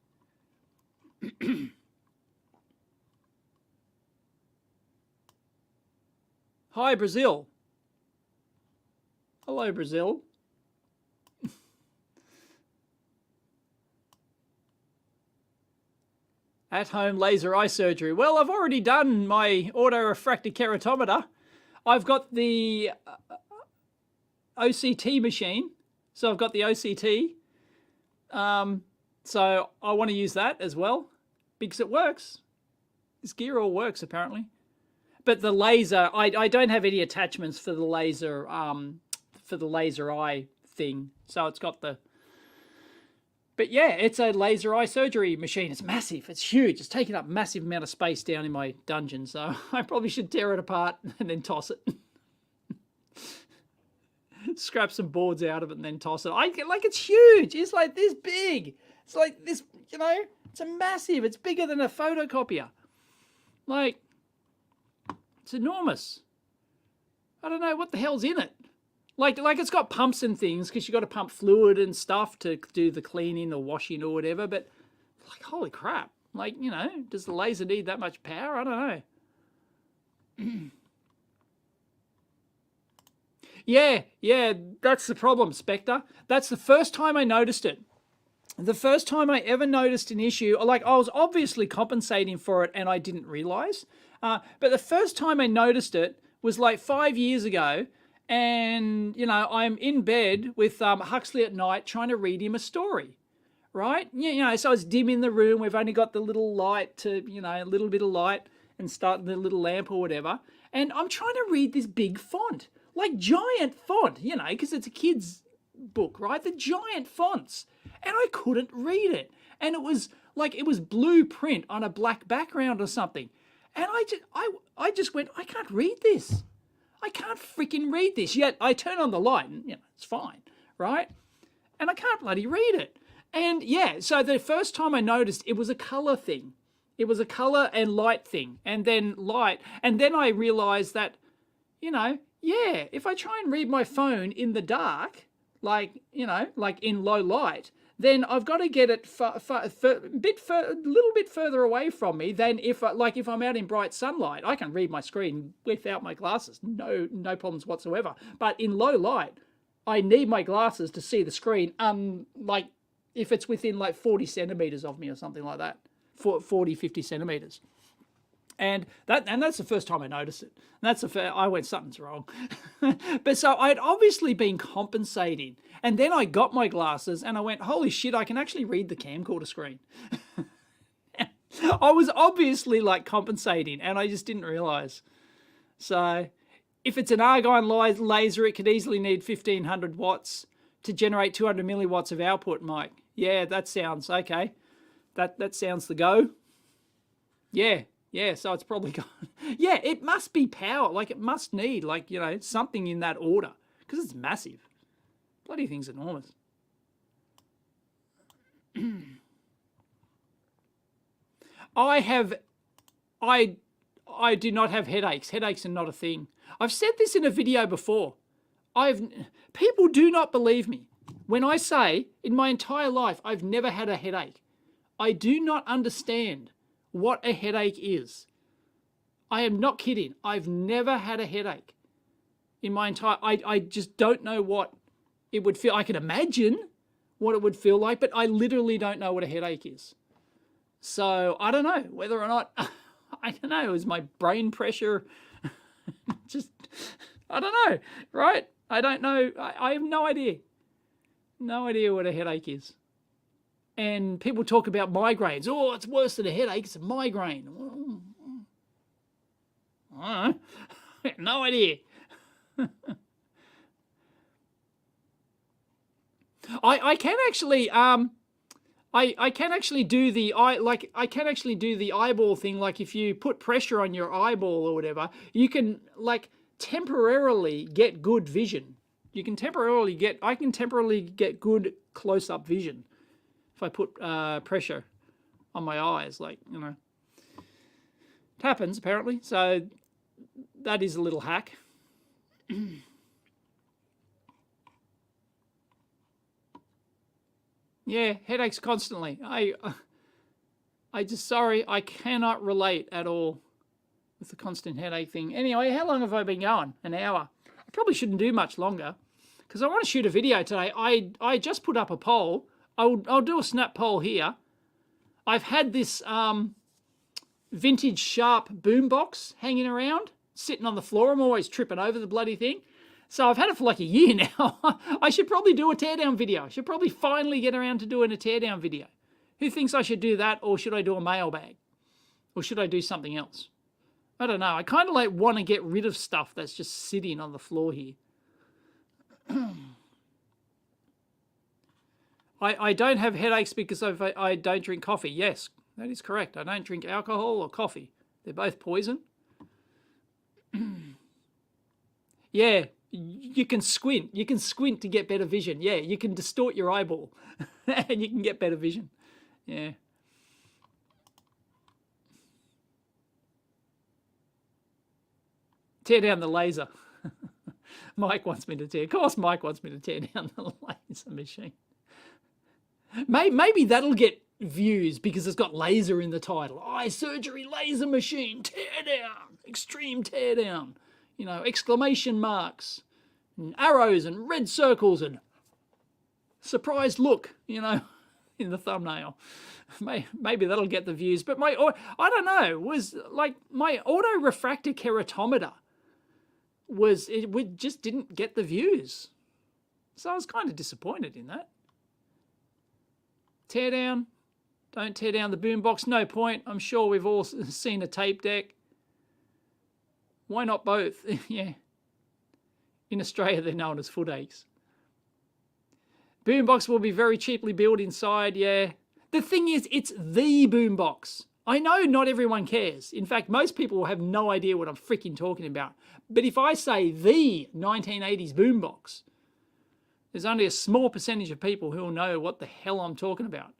Hi, Brazil. Hello, Brazil. At-home laser eye surgery. Well, I've already done my autorefractive keratometer. I've got the OCT machine. So I've got the OCT. So I want to use that as well because it works. This gear all works apparently. But the laser, I don't have any attachments for the laser eye thing. So it's got the... But yeah, it's a laser eye surgery machine. It's massive. It's huge. It's taking up a massive amount of space down in my dungeon. So I probably should tear it apart and then toss it. Scrap some boards out of it and then toss it. Like, it's huge. It's like this big. It's like this, it's a massive. It's bigger than a photocopier. Like, it's enormous. I don't know what the hell's in it. Like it's got pumps and things because you got to pump fluid and stuff to do the cleaning or washing or whatever. But like, holy crap! Like, does the laser need that much power? I don't know. Yeah, that's the problem, Spectre. That's the first time I noticed it. The first time I ever noticed an issue, like I was obviously compensating for it and I didn't realize. But the first time I noticed it was like 5 years ago. And, I'm in bed with Huxley at night trying to read him a story, right? So it's dim in the room. We've only got the little light to, a little bit of light and start the little lamp or whatever. And I'm trying to read this big font, like giant font, because it's a kid's book, right? The giant fonts. And I couldn't read it. And it was like, it was blue print on a black background or something. And I just went, I can't read this. I can't freaking read this. Yet I turn on the light and, it's fine, right? And I can't bloody read it. And yeah, so the first time I noticed it was a color thing. It was a color and light thing. And then light. And then I realized that, if I try and read my phone in the dark, like in low light, then I've got to get it a little bit further away from me than if I'm out in bright sunlight. I can read my screen without my glasses, no problems whatsoever. But in low light, I need my glasses to see the screen. Like if it's within like 40 centimeters of me or something like that, 40, 50 centimeters. And that's the first time I noticed it. And I went, something's wrong. But so I'd obviously been compensating. And then I got my glasses and I went, holy shit, I can actually read the camcorder screen. I was obviously like compensating and I just didn't realize. So if it's an argon laser, it could easily need 1500 watts to generate 200 milliwatts of output, Mike. Yeah, that sounds okay. That sounds the go. Yeah, so it's probably gone. Yeah, it must be power. Like, it must need, something in that order. Because it's massive. Bloody thing's enormous. I do not have headaches. Headaches are not a thing. I've said this in a video before. People do not believe me when I say in my entire life I've never had a headache. I do not understand what a headache is. I am not kidding. I've never had a headache in my entire... I just don't know what it would feel. I can imagine what it would feel like, but I literally don't know what a headache is. So I don't know whether or not... I don't know. Is my brain pressure just... I don't know, right? I don't know. I have no idea. No idea what a headache is. And people talk about migraines. Oh, it's worse than a headache. It's a migraine. I don't know. No idea. I can actually I can actually do the eyeball thing. Like if you put pressure on your eyeball or whatever, you can like temporarily get good vision. I can temporarily get good close-up vision if I put pressure on my eyes, like, you know. It happens apparently. So that is a little hack. Yeah, headaches constantly. I just, sorry, I cannot relate at all with the constant headache thing. Anyway, how long have I been going? An hour. I probably shouldn't do much longer because I want to shoot a video today. I just put up a poll. I'll do a snap poll here. I've had this vintage Sharp boombox hanging around, sitting on the floor. I'm always tripping over the bloody thing. So I've had it for like a year now. I should probably do a teardown video. I should probably finally get around to doing a teardown video. Who thinks I should do that, or should I do a mailbag? Or should I do something else? I don't know. I kind of like want to get rid of stuff that's just sitting on the floor here. I don't have headaches because I don't drink coffee. Yes, that is correct. I don't drink alcohol or coffee. They're both poison. Yeah. You can squint. You can squint to get better vision. Yeah, you can distort your eyeball and you can get better vision. Yeah. Tear down the laser. Mike wants me to tear. Of course Mike wants me to tear down the laser machine. Maybe that'll get views because it's got laser in the title. Eye surgery laser machine. Tear down. Extreme tear down. You know, exclamation marks, and arrows and red circles and surprised look, you know, in the thumbnail. Maybe that'll get the views. But I don't know, was like my auto-refractor keratometer it just didn't get the views. So I was kind of disappointed in that. Tear down. Don't tear down the boombox. No point. I'm sure we've all seen a tape deck. Why not both? Yeah. In Australia, they're known as foot aches. Boombox will be very cheaply built inside, yeah. The thing is, it's the boombox. I know not everyone cares. In fact, most people will have no idea what I'm freaking talking about. But if I say the 1980s boombox, there's only a small percentage of people who will know what the hell I'm talking about.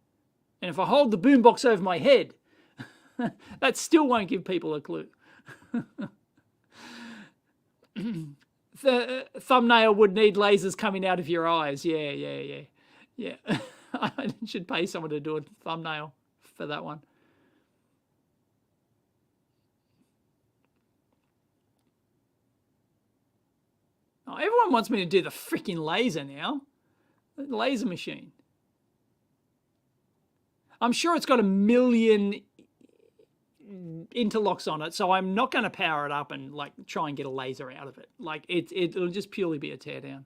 And if I hold the boombox over my head, that still won't give people a clue. The thumbnail would need lasers coming out of your eyes. Yeah. I should pay someone to do a thumbnail for that one. Oh, everyone wants me to do the freaking laser now. The laser machine. I'm sure it's got 1 million interlocks on it, so I'm not going to power it up and like try and get a laser out of it. Like it'll just purely be a teardown.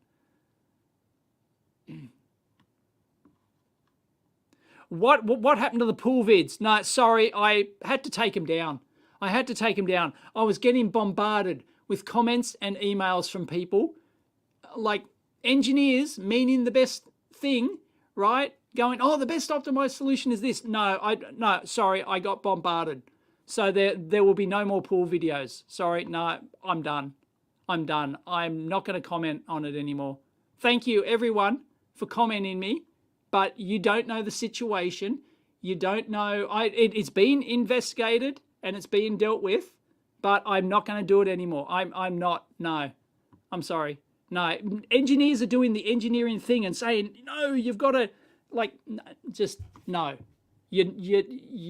What happened to the pool vids? No, sorry, I had to take them down. I was getting bombarded with comments and emails from people, like engineers meaning the best thing, right? Going, oh, the best optimized solution is this. No, sorry, I got bombarded. So there will be no more pool videos. Sorry, no, I'm done. I'm not going to comment on it anymore. Thank you, everyone, for commenting me, but you don't know the situation. You don't know. It's been investigated and it's been dealt with, but I'm not going to do it anymore. I'm not. No, I'm sorry. No, engineers are doing the engineering thing and saying, no, you've got to, like, just no. You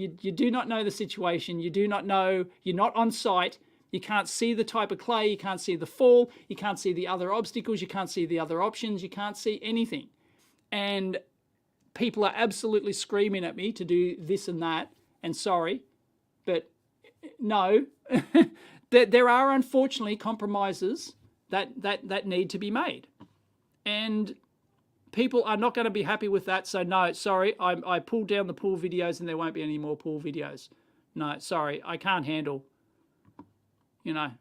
do not know the situation. You do not know. You're not on site. You can't see the type of clay. You can't see the fall. You can't see the other obstacles. You can't see the other options. You can't see anything. And people are absolutely screaming at me to do this and that. And sorry, but no, there are unfortunately compromises that need to be made. And people are not going to be happy with that. So no, sorry, I pulled down the pool videos and there won't be any more pool videos. No, sorry, I can't handle, you know.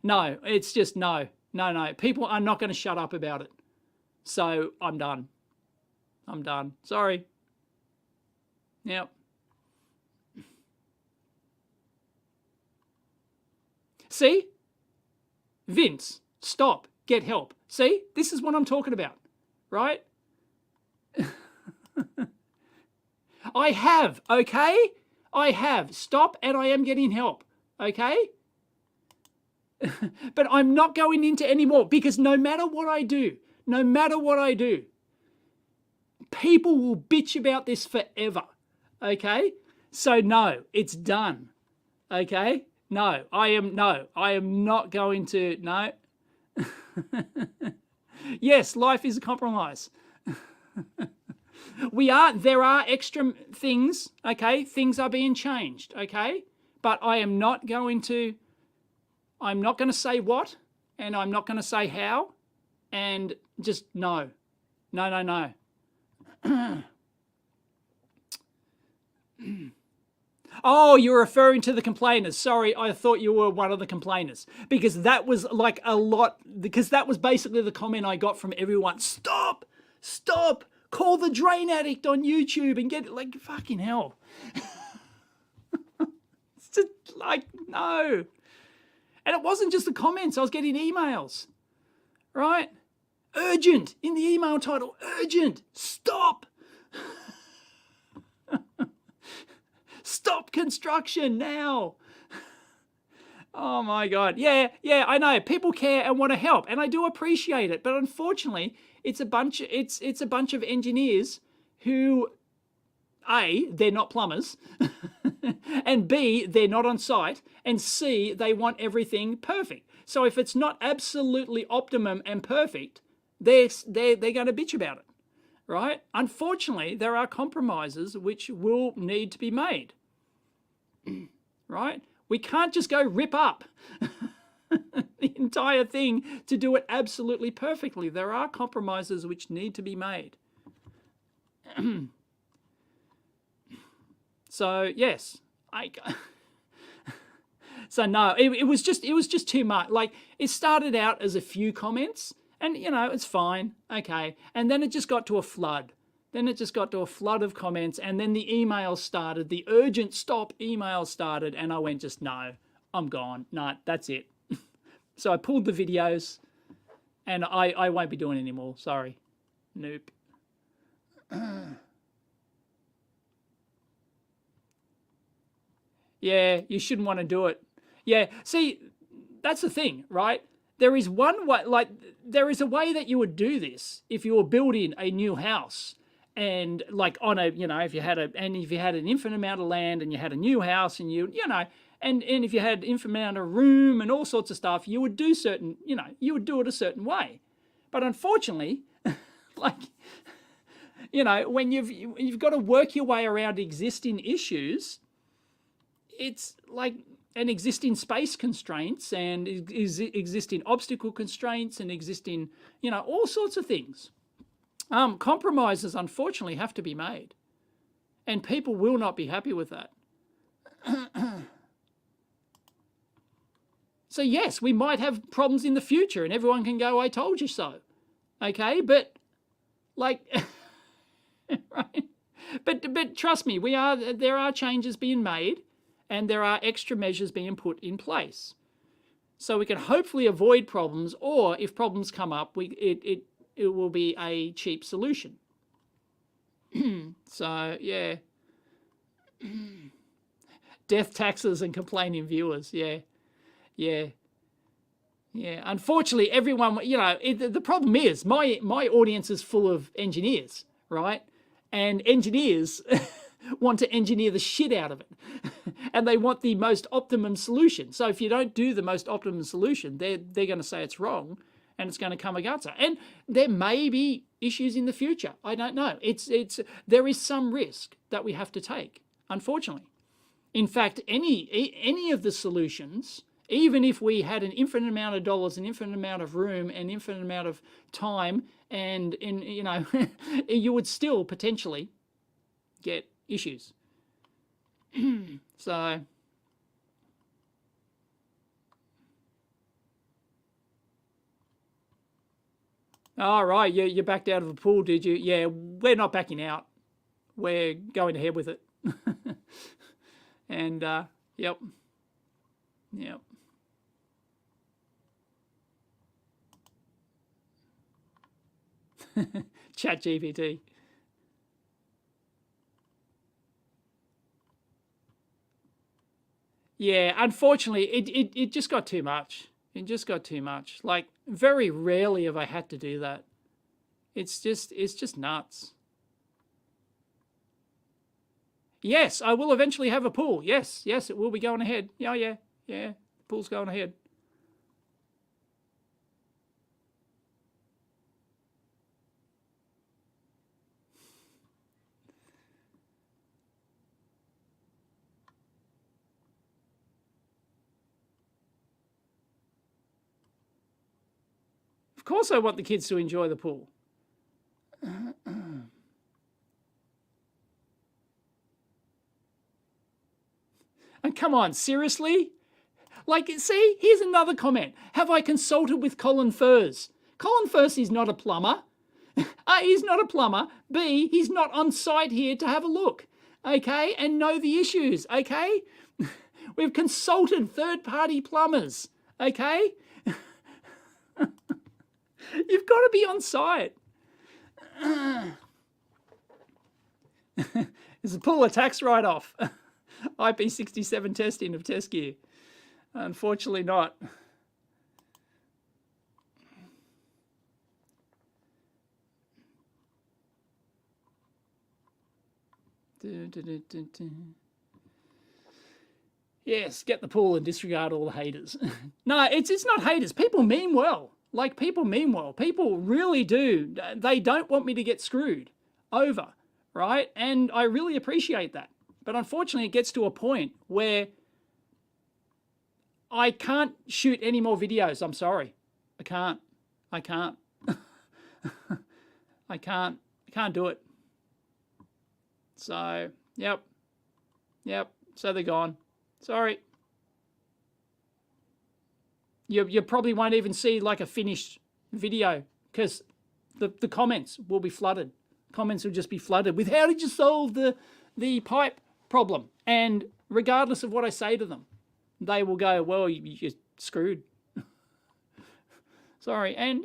No, it's just no. People are not going to shut up about it. So I'm done. Sorry. Yep. See? Vince, stop. Get help. See? This is what I'm talking about. Right? I have, okay? I have. Stop, and I am getting help. Okay? But I'm not going into any more, because no matter what I do, people will bitch about this forever. Okay? So no, it's done. Okay? No, I am not going to, no. Yes, life is a compromise. There are extra things, okay? Things are being changed, okay? But I'm not going to say what, and I'm not going to say how, and just no. Oh, you're referring to the complainers. Sorry, I thought you were one of the complainers. Because that was like a lot, because that was basically the comment I got from everyone. Stop! Call the drain addict on YouTube and get, like, fucking hell. It's just like, no. And it wasn't just the comments, I was getting emails. Right? Urgent, in the email title, urgent, stop. Stop construction now. Oh my God. Yeah, I know. People care and want to help, and I do appreciate it. But unfortunately, it's a bunch of engineers who, A, they're not plumbers, and B, they're not on site, and C, they want everything perfect. So if it's not absolutely optimum and perfect, they're going to bitch about it. Right? Unfortunately, there are compromises which will need to be made. Right? We can't just go rip up the entire thing to do it absolutely perfectly. There are compromises which need to be made. So, yes, so no, it was just too much. Like, it started out as a few comments, and, you know, it's fine, okay. And then it just got to a flood. Of comments, and then the emails started, the urgent stop emails started, and I went, just no, I'm gone. No, that's it. So I pulled the videos, and I won't be doing any more. Sorry. Nope. Yeah, you shouldn't want to do it. Yeah, see, that's the thing, right? There is one way, like, there is a way that you would do this if you were building a new house, and like on a, you know, if you had an infinite amount of land and you had a new house, and you know, and if you had infinite amount of room and all sorts of stuff, you would do certain, you know, you would do it a certain way. But unfortunately, like, you know, when you've got to work your way around existing issues, it's like, and existing space constraints, and existing obstacle constraints, and existing, you know, all sorts of things. Compromises, unfortunately, have to be made. And people will not be happy with that. So yes, we might have problems in the future, and everyone can go, I told you so. Okay, but, like, right? But trust me, there are changes being made, and there are extra measures being put in place. So we can hopefully avoid problems, or if problems come up, it will be a cheap solution. So, yeah. Death taxes and complaining viewers. Yeah. Yeah. Yeah. Unfortunately, everyone, the problem is my audience is full of engineers, right? And engineers want to engineer the shit out of it. And they want the most optimum solution. So if you don't do the most optimum solution, they're going to say it's wrong and it's going to come against it. And there may be issues in the future. I don't know. There is some risk that we have to take, unfortunately. In fact, any of the solutions, even if we had an infinite amount of dollars, an infinite amount of room, an infinite amount of time, and you would still potentially get issues. So, all right, you backed out of the pool, did you? Yeah, we're not backing out. We're going ahead with it. And, yep. Chat GPT. Yeah, unfortunately, it just got too much. It just got too much. Like, very rarely have I had to do that. It's just nuts. Yes, I will eventually have a pool. Yes, it will be going ahead. Yeah. The pool's going ahead. Of course I want the kids to enjoy the pool. And come on, seriously? Like, see, here's another comment. Have I consulted with Colin Furs? Colin Furs is not a plumber. A, he's not a plumber. B, he's not on site here to have a look, okay, and know the issues, okay? We've consulted third-party plumbers, okay? You've got to be on site. Is a pull a tax write-off? IP67 testing of test gear. Unfortunately not. Yes, get the pool and disregard all the haters. No, it's not haters. People mean well. Like, people mean well. People really do. They don't want me to get screwed over, right? And I really appreciate that. But unfortunately, it gets to a point where I can't shoot any more videos. I'm sorry. I can't. I can't do it. So, yep. So they're gone. Sorry. You probably won't even see like a finished video because the comments will be flooded. Comments will just be flooded with how did you solve the pipe problem? And regardless of what I say to them, they will go, well, you're screwed. Sorry. And,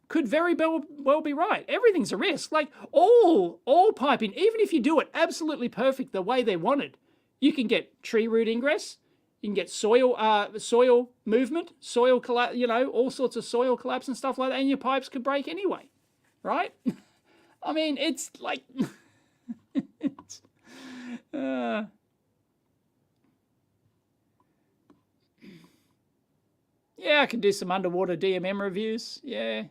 could very well be right. Everything's a risk. Like all piping, even if you do it absolutely perfect the way they wanted, you can get tree root ingress, you can get soil movement, soil collapse, all sorts of soil collapse and stuff like that, and your pipes could break anyway, right? I mean, it's like, yeah, I can do some underwater DMM reviews. Yeah.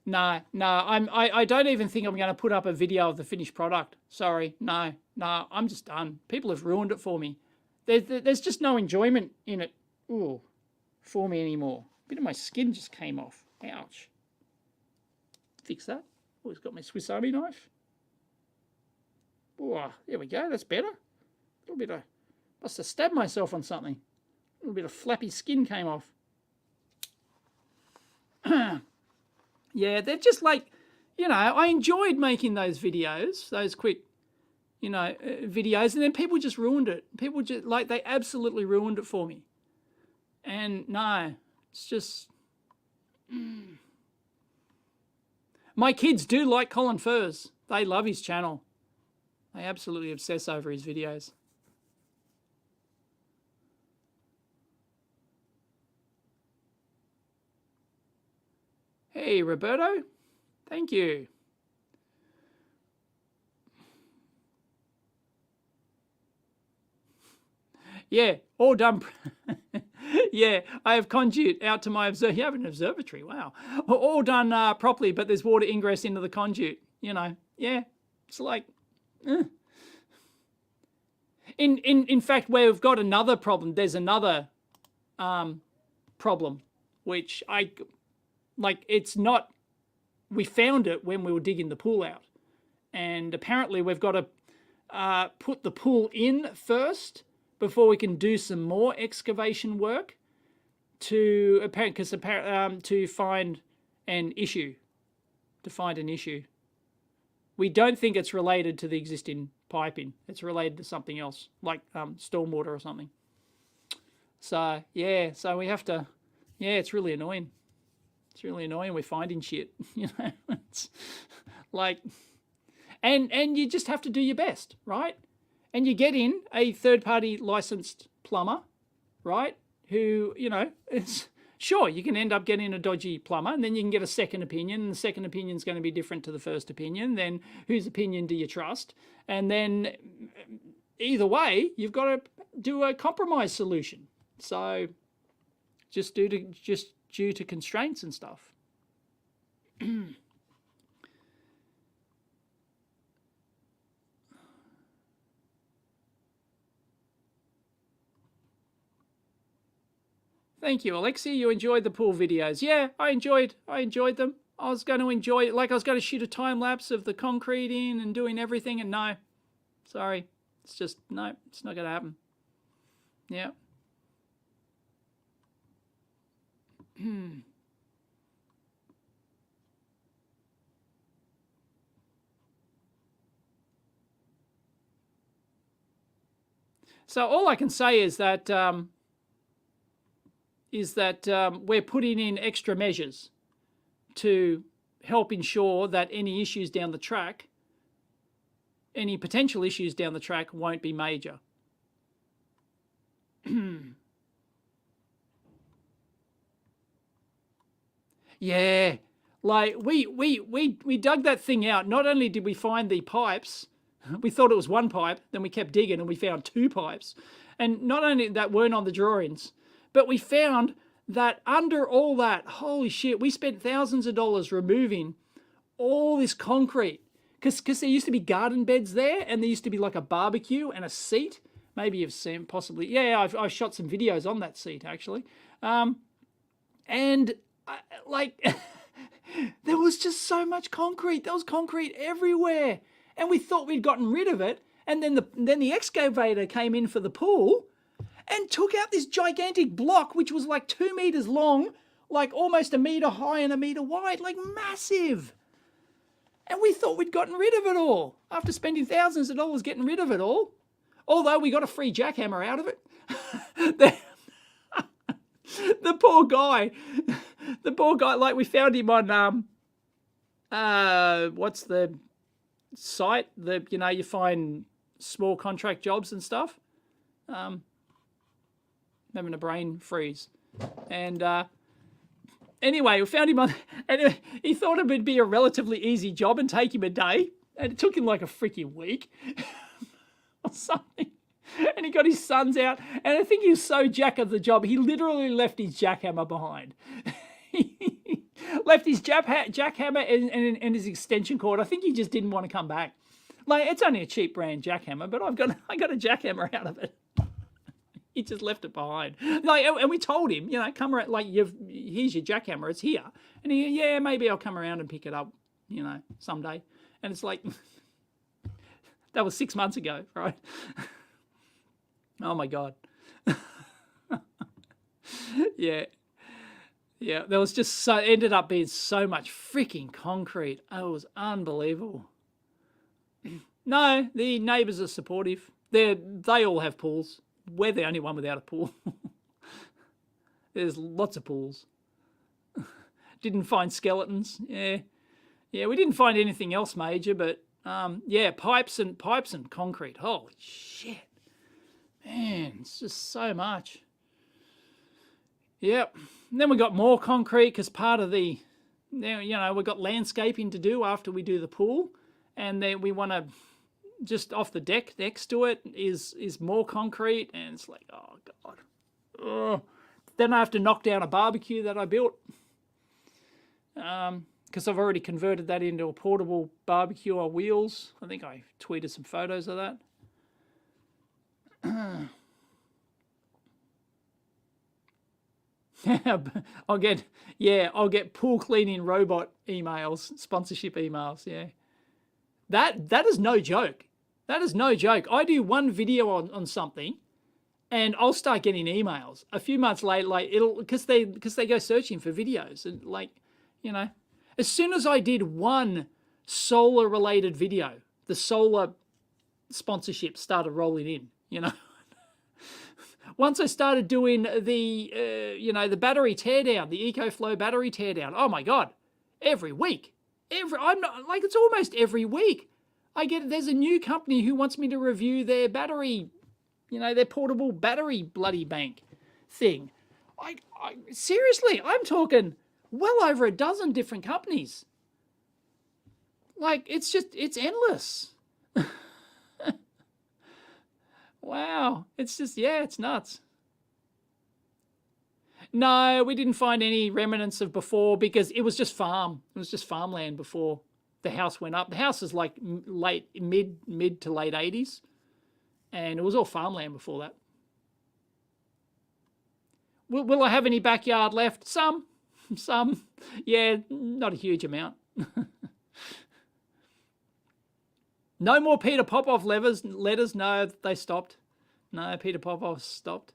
No, I don't even think I'm going to put up a video of the finished product. Sorry, no, I'm just done. People have ruined it for me. There's just no enjoyment in it for me anymore. A bit of my skin just came off. Ouch. Fix that. Oh, it's got my Swiss Army knife. Oh, there we go. That's better. A little bit of, must have stabbed myself on something. A little bit of flappy skin came off. Yeah, they're just like, I enjoyed making those videos, those quick, videos, and then people just ruined it. People just, they absolutely ruined it for me. And no, it's just, my kids do like Colin Furs. They love his channel. They absolutely obsess over his videos. Hey, Roberto. Thank you. Yeah, all done. Yeah, I have conduit out to my observatory. You have an observatory, wow. All done properly, but there's water ingress into the conduit. You know, yeah, it's like... In fact, we've got another problem. There's another problem, which it's not... We found it when we were digging the pool out. And apparently we've got to put the pool in first before we can do some more excavation work to find an issue. We don't think it's related to the existing piping. It's related to something else, like stormwater or something. So yeah, so we have to. Yeah, it's really annoying. It's really annoying. We're finding shit. You know, it's like, and you just have to do your best, right? And you get in a third-party licensed plumber, right? Who, you know, it's sure you can end up getting a dodgy plumber, and then you can get a second opinion, and the second opinion is going to be different to the first opinion. Then whose opinion do you trust? And then either way, you've got to do a compromise solution. So just due to constraints and stuff. Thank you, Alexi. You enjoyed the pool videos. Yeah, I enjoyed them. I was going to enjoy it. Like I was going to shoot a time lapse of the concreting and doing everything, and no, sorry, it's just no, it's not going to happen. Yeah. So all I can say is that we're putting in extra measures to help ensure that any issues down the track, any potential issues down the track, won't be major. Yeah, like we dug that thing out. Not only did we find the pipes, we thought it was one pipe, then we kept digging and we found two pipes. And not only that weren't on the drawings, but we found that under all that, holy shit, we spent thousands of dollars removing all this concrete. Because there used to be garden beds there, and there used to be like a barbecue and a seat. Maybe you've seen, possibly. Yeah, I've shot some videos on that seat, actually. There was just so much concrete. There was concrete everywhere. And we thought we'd gotten rid of it. And then the excavator came in for the pool and took out this gigantic block, which was like 2 meters long, like almost a meter high and a meter wide, like massive. And we thought we'd gotten rid of it all after spending thousands of dollars getting rid of it all. Although we got a free jackhammer out of it. The poor guy, like we found him on, what's the site? You find small contract jobs and stuff. Having a brain freeze. And anyway, we found him on, and he thought it would be a relatively easy job and take him a day. And it took him like a freaking week or something. And he got his sons out, and I think he was so jack of the job, he literally left his jackhammer behind. He left his jackhammer and his extension cord. I think he just didn't want to come back. Like, it's only a cheap brand jackhammer, but I got a jackhammer out of it. He just left it behind. Like, and we told him, come around. Like, here's your jackhammer. It's here. And he, yeah, maybe I'll come around and pick it up, someday. And it's like, that was 6 months ago, right? Oh my God. Yeah. There was just ended up being so much freaking concrete. Oh, it was unbelievable. No, the neighbours are supportive. They all have pools. We're the only one without a pool. There's lots of pools. Didn't find skeletons. Yeah, we didn't find anything else major, but Yeah, pipes and concrete. Holy shit. Man, it's just so much. Yep. And then we got more concrete because part of the, we've got landscaping to do after we do the pool. And then we want to, just off the deck next to it is more concrete. And it's like, oh, God. Ugh. Then I have to knock down a barbecue that I built. Because I've already converted that into a portable barbecue on wheels. I think I tweeted some photos of that. I'll get pool cleaning robot emails, sponsorship emails, yeah. That is no joke. That is no joke. I do one video on something and I'll start getting emails. A few months later, like because they go searching for videos and as soon as I did one solar related video, the solar sponsorship started rolling in, Once I started doing the battery teardown, the EcoFlow battery teardown, oh my God, every week. It's almost every week. There's a new company who wants me to review their battery, their portable battery bloody bank thing. Seriously, I'm talking well over a dozen different companies. It's endless. Wow. It's just, it's nuts. No, we didn't find any remnants of before because it was just farm. It was just farmland before the house went up. The house is like mid to late 80s. And it was all farmland before that. Will I have any backyard left? Some. Yeah, not a huge amount. No more Peter Popoff letters. No, they stopped. No, Peter Popoff stopped.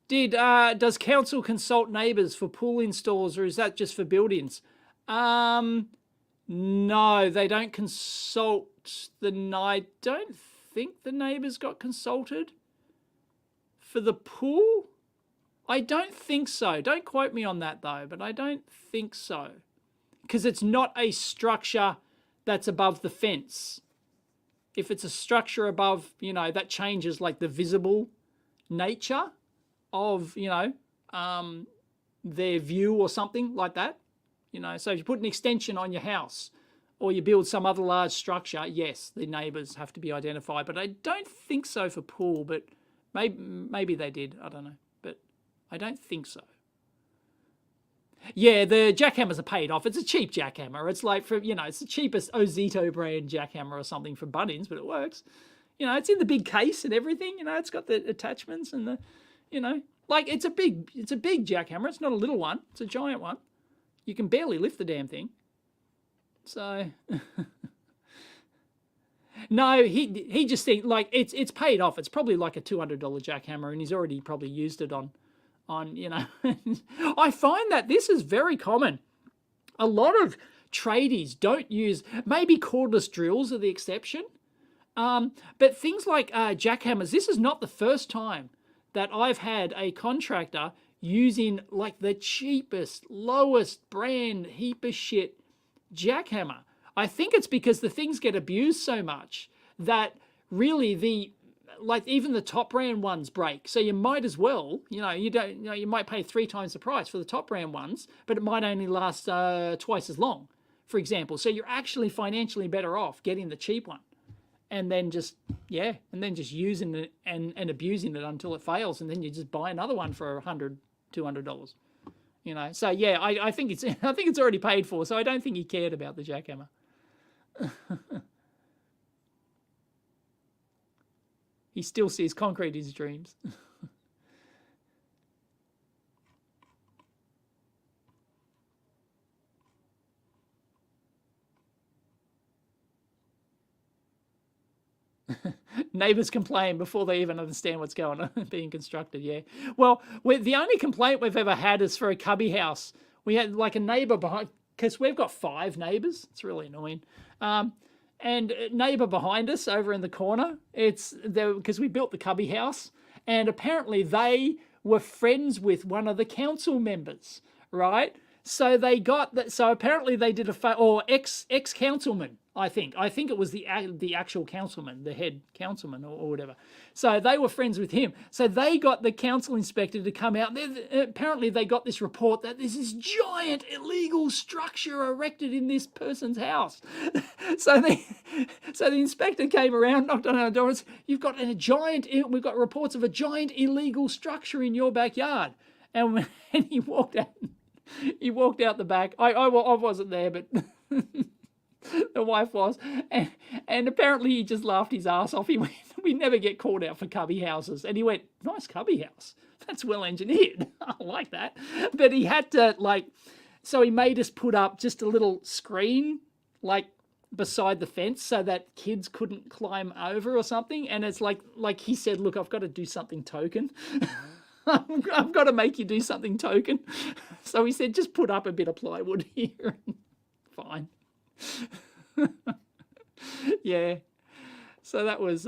Does council consult neighbours for pool installs, or is that just for buildings? No, they don't consult I don't think the neighbours got consulted for the pool. I don't think so. Don't quote me on that though, but I don't think so. Because it's not a structure that's above the fence. If it's a structure above, that changes like the visible nature of, their view or something like that. So if you put an extension on your house or you build some other large structure, yes, the neighbours have to be identified. But I don't think so for pool, but maybe they did. I don't know. But I don't think so. Yeah, the jackhammers are paid off. It's a cheap jackhammer. It's like it's the cheapest Ozito brand jackhammer or something from Bunnings, but it works. It's in the big case and everything. It's got the attachments and the, it's a big jackhammer. It's not a little one. It's a giant one. You can barely lift the damn thing. So, no, he just thinks it's paid off. It's probably like a $200 jackhammer, and he's already probably used it on. I find that this is very common. A lot of tradies don't use, maybe cordless drills are the exception, but things like jackhammers, this is not the first time that I've had a contractor using like the cheapest, lowest brand heap of shit jackhammer. I think it's because the things get abused so much that really even the top brand ones break. So you might as well, you might pay 3 times the price for the top brand ones, but it might only last twice as long, for example. So you're actually financially better off getting the cheap one and then just using it and abusing it until it fails. And then you just buy another one for $100, $200, So yeah, I think it's already paid for. So I don't think he cared about the jackhammer. He still sees concrete in his dreams. Neighbours complain before they even understand what's going on being constructed, yeah. Well, the only complaint we've ever had is for a cubby house. We had like a neighbour behind, because we've got 5 neighbours. It's really annoying. And a neighbour behind us over in the corner, because we built the cubby house, and apparently they were friends with one of the council members, right? So they got that. So apparently they did or ex councilman. I think it was the actual councilman, the head councilman or whatever. So they were friends with him. So they got the council inspector to come out. Apparently they got this report that there's this giant illegal structure erected in this person's house. So the inspector came around, knocked on our door, and said, we've got reports of a giant illegal structure in your backyard. And he walked out. He walked out the back. I wasn't there, but the wife was. And apparently he just laughed his ass off. He went, we never get called out for cubby houses. And he went, nice cubby house. That's well engineered. I like that. But he had to, so he made us put up just a little screen, beside the fence so that kids couldn't climb over or something. And it's like he said, look, I've got to do something token. I've got to make you do something token. So he said, just put up a bit of plywood here. Fine. Yeah. So that was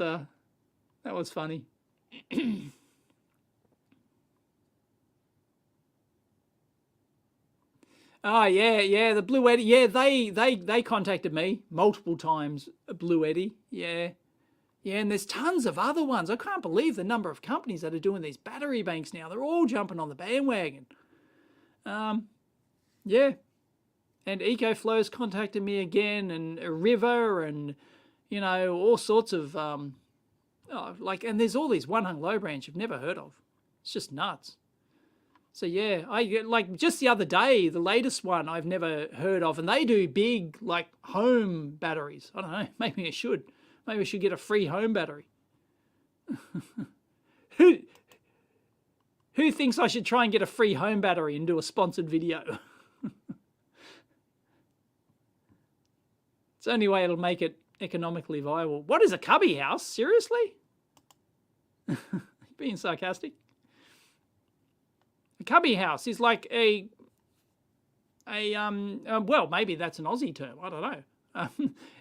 funny. Oh yeah, the Blue Eddy. Yeah, they contacted me multiple times. Blue Eddy. Yeah. Yeah, and there's tons of other ones. I can't believe the number of companies that are doing these battery banks now. They're all jumping on the bandwagon. Yeah. And EcoFlow's contacted me again, and River, and, all sorts of, and there's all these one hung low branch you've never heard of. It's just nuts. So yeah, just the other day, the latest one I've never heard of, and they do big, home batteries. I don't know, maybe I should. Maybe I should get a free home battery. Who thinks I should try and get a free home battery and do a sponsored video? It's the only way it'll make it economically viable. What is a cubby house? Seriously? Being sarcastic. A cubby house is like well, maybe that's an Aussie term. I don't know.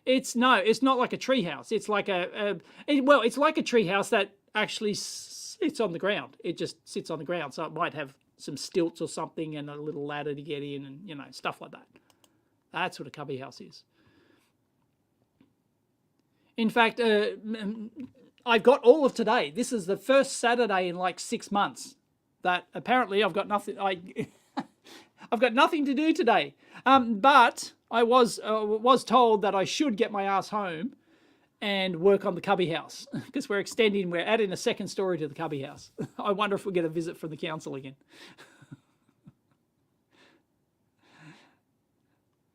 It's not like a tree house. It's like it's like a tree house that actually sits on the ground. It just sits on the ground, so it might have some stilts or something and a little ladder to get in, and stuff like that. That's what a cubby house is. In fact, I've got all of today. This is the first Saturday in 6 months that apparently I've got nothing. I've got nothing to do today. But I was told that I should get my ass home and work on the cubby house, because we're adding a second story to the cubby house. I wonder if we'll get a visit from the council again.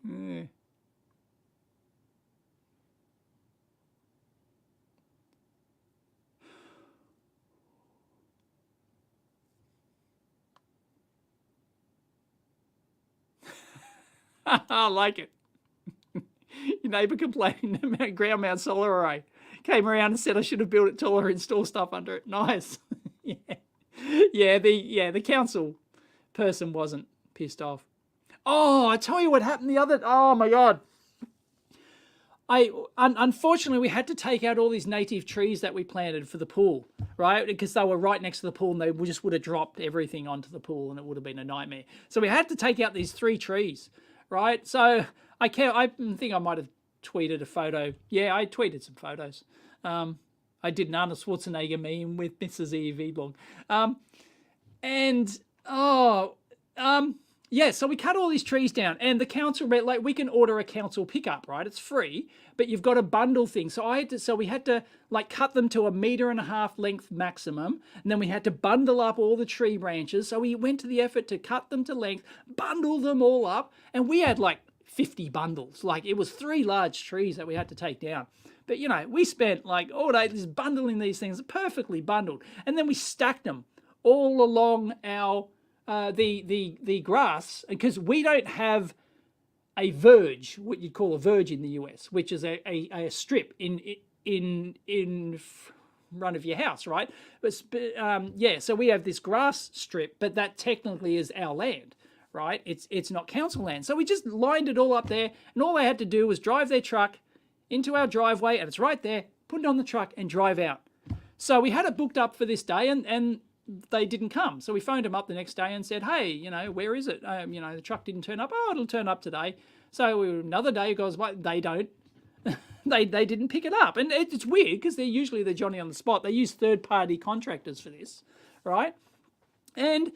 Yeah. I like it. Your neighbour complained about ground mount solar array. Came around and said I should have built it taller, install stuff under it. Nice. Yeah. The council person wasn't pissed off. Oh, I tell you what happened oh my God. Unfortunately, we had to take out all these native trees that we planted for the pool, right? Because they were right next to the pool, and they just would have dropped everything onto the pool, and it would have been a nightmare. So we had to take out these 3 trees, right? So I think I might have tweeted a photo. Yeah, I tweeted some photos. I did an Arnold Schwarzenegger meme with Mrs. EEVblog. Yeah, so we cut all these trees down, and the council, we can order a council pickup, right? It's free, but you've got to bundle things. So we had to cut them to 1.5 meter length maximum, and then we had to bundle up all the tree branches. So we went to the effort to cut them to length, bundle them all up, and we had 50 bundles. It was 3 large trees that we had to take down. But we spent all day just bundling these things, perfectly bundled, and then we stacked them all along our the grass, because we don't have a verge, what you'd call a verge in the US, which is a strip in front of your house, right? So we have this grass strip, but that technically is our land, right? It's not council land. So we just lined it all up there, and all they had to do was drive their truck into our driveway, and it's right there, put it on the truck and drive out. So we had it booked up for this day, and they didn't come. So we phoned them up the next day and said, hey, you know, where is it? You know, the truck didn't turn up. Oh, it'll turn up today. So another day goes by, they don't. They didn't pick it up. And it's weird because they're usually the Johnny on the spot. They use third-party contractors for this, right? And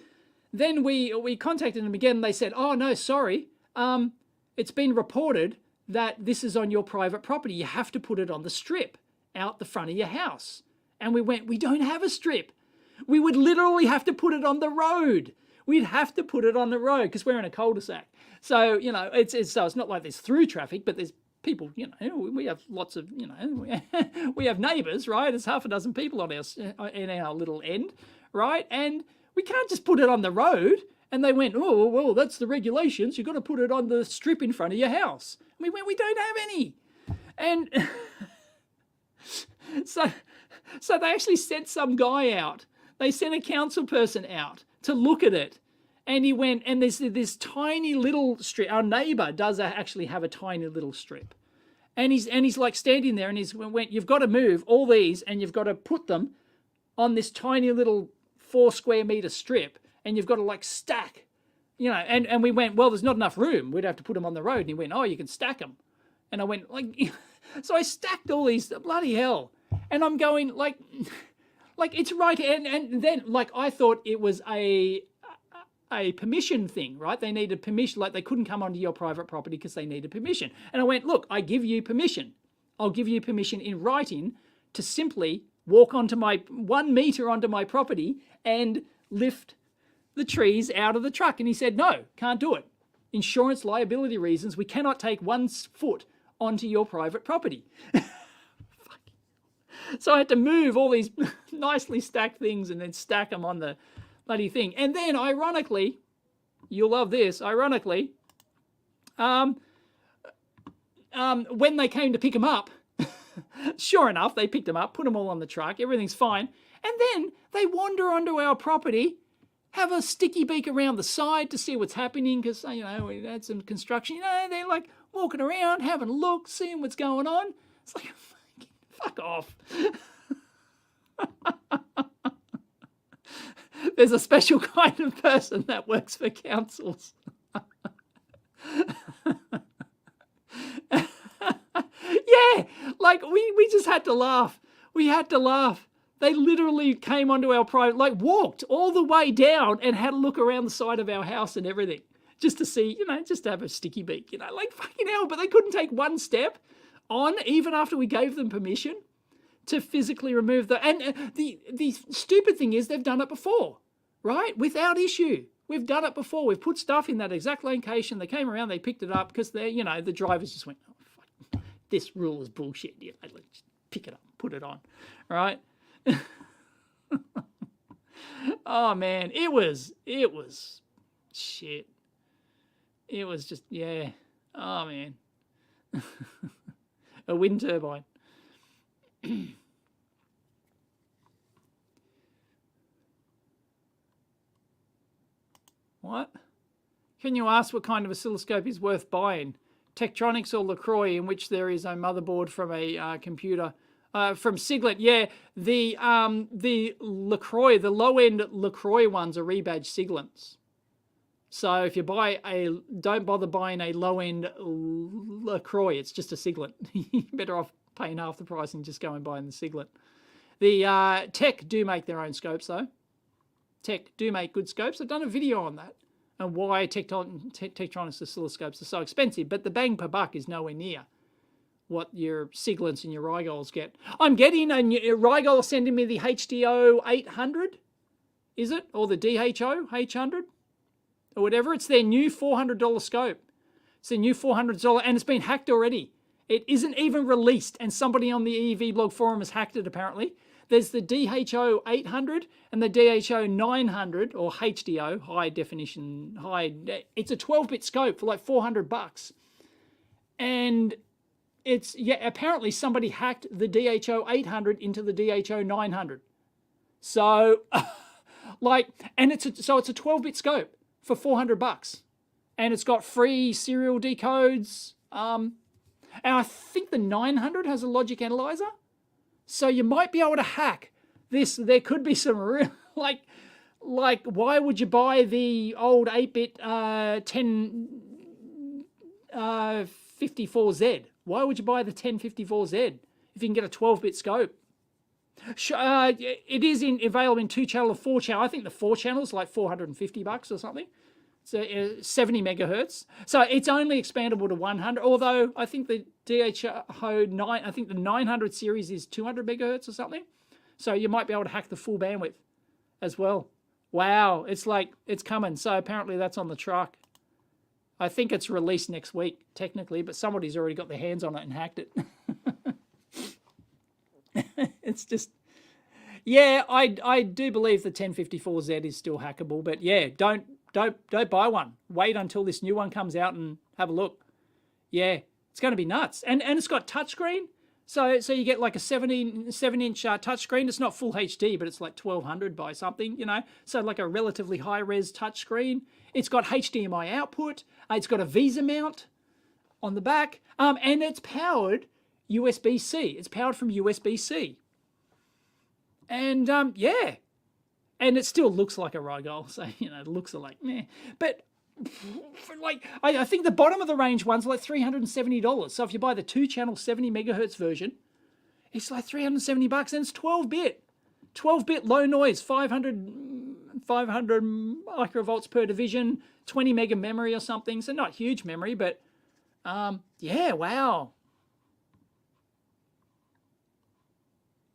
then we contacted them again and they said, oh, no, sorry. It's been reported that this is on your private property. You have to put it on the strip out the front of your house. And we went, we don't have a strip. We would literally have to put it on the road. We'd have to put it on the road because we're in a cul-de-sac. So, you know, it's not like there's through traffic, but there's people, you know, we have lots of, you know, we have neighbours, right? There's half a dozen people on in our little end, right? And we can't just put it on the road. And they went, oh, well, that's the regulations. You've got to put it on the strip in front of your house. And we went, we don't have any. And so they actually sent some guy out. They sent a council person out to look at it. And he went, and there's this tiny little strip. Our neighbour does actually have a tiny little strip. And he's like standing there and he's went, you've got to move all these and you've got to put them on this tiny little 4 square metre strip. And you've got to like stack, you know, and we went, well, there's not enough room. We'd have to put them on the road. And he went, oh, you can stack them. And I went, like, so I stacked all these, bloody hell. And I'm going, like it's right. And then, like, I thought it was a permission thing, right? They needed permission, like they couldn't come onto your private property because they needed permission. And I went, look, I give you permission. I'll give you permission in writing to simply walk onto my 1 metre onto my property and lift the trees out of the truck. And he said, no, can't do it. Insurance liability reasons, we cannot take 1 foot onto your private property. So I had to move all these nicely stacked things and then stack them on the bloody thing. And then ironically, you'll love this, ironically, when they came to pick them up, sure enough, they picked them up, put them all on the truck, everything's fine. And then they wander onto our property, have a sticky beak around the side to see what's happening because, you know, we had some construction. You know, they're like walking around, having a look, seeing what's going on. It's like, fuck off. There's a special kind of person that works for councils. Yeah, like we just had to laugh. We had to laugh. They literally came onto our private, like walked all the way down and had a look around the side of our house and everything just to see, you know, just to have a sticky beak, you know, like fucking hell. But they couldn't take 1 step on, even after we gave them permission to physically remove the, and the stupid thing is they've done it before, right? Without issue. We've done it before. We've put stuff in that exact location. They came around, they picked it up because they, you know, the drivers just went, oh, fuck, this rule is bullshit. Yeah, let's pick it up, put it on, right? Oh man, it was shit. It was just, yeah. Oh man. A wind turbine. What? Can you ask what kind of oscilloscope is worth buying? Tektronix or LaCroix, in which there is a motherboard from a computer. From Siglet, yeah, the LaCroix, the low-end LaCroix ones are rebadged Siglets. So if you don't bother buying a low-end LaCroix, it's just a Siglet. You're better off paying half the price and just go and buying the Siglet. The Tech do make their own scopes, though. Tech do make good scopes. I've done a video on that and why Tektronix oscilloscopes are so expensive, but the bang per buck is nowhere near what your Siglets and your Rigols get. I'm getting a Rigol sending me the HDO 800, is it? Or the DHO 800? Or whatever. It's their new $400 scope. It's their new $400, and it's been hacked already. It isn't even released, and somebody on the EEVblog forum has hacked it apparently. There's the DHO 800 and the DHO 900, or HDO, high definition, it's a 12-bit scope for like $400. And it's, yeah, apparently somebody hacked the DHO 800 into the DHO 900. So, like, and it's a 12-bit scope for $400, and it's got free serial decodes. And I think the 900 has a logic analyzer, so you might be able to hack this. There could be some real like why would you buy the old 8-bit 1054Z? Why would you buy the 1054Z if you can get a 12-bit scope? It is available in 2-channel or 4-channel. I think the 4-channel is like $450 or something. So 70 megahertz. So it's only expandable to 100. Although I think the DHO 9, I think the 900 series is 200 megahertz or something. So you might be able to hack the full bandwidth as well. Wow, it's like it's coming. So apparently that's on the truck. I think it's released next week technically, but somebody's already got their hands on it and hacked it. It's just, yeah, I do believe the 1054Z is still hackable, but yeah, don't buy one. Wait until this new one comes out and have a look. Yeah, it's going to be nuts, and it's got touchscreen, so you get like a 7-inch touchscreen. It's not full HD, but it's like 1200 by something, you know. So like a relatively high res touchscreen. It's got HDMI output. It's got a Visa mount on the back, and it's powered USB-C. It's powered from USB-C. And yeah, and it still looks like a Rigol, so you know, it looks like meh. But like, I think the bottom of the range one's like $370. So if you buy the 2-channel 70 megahertz version, it's like $370, and it's 12-bit low noise, 500 microvolts per division, 20 mega memory or something. So not huge memory, but yeah, wow.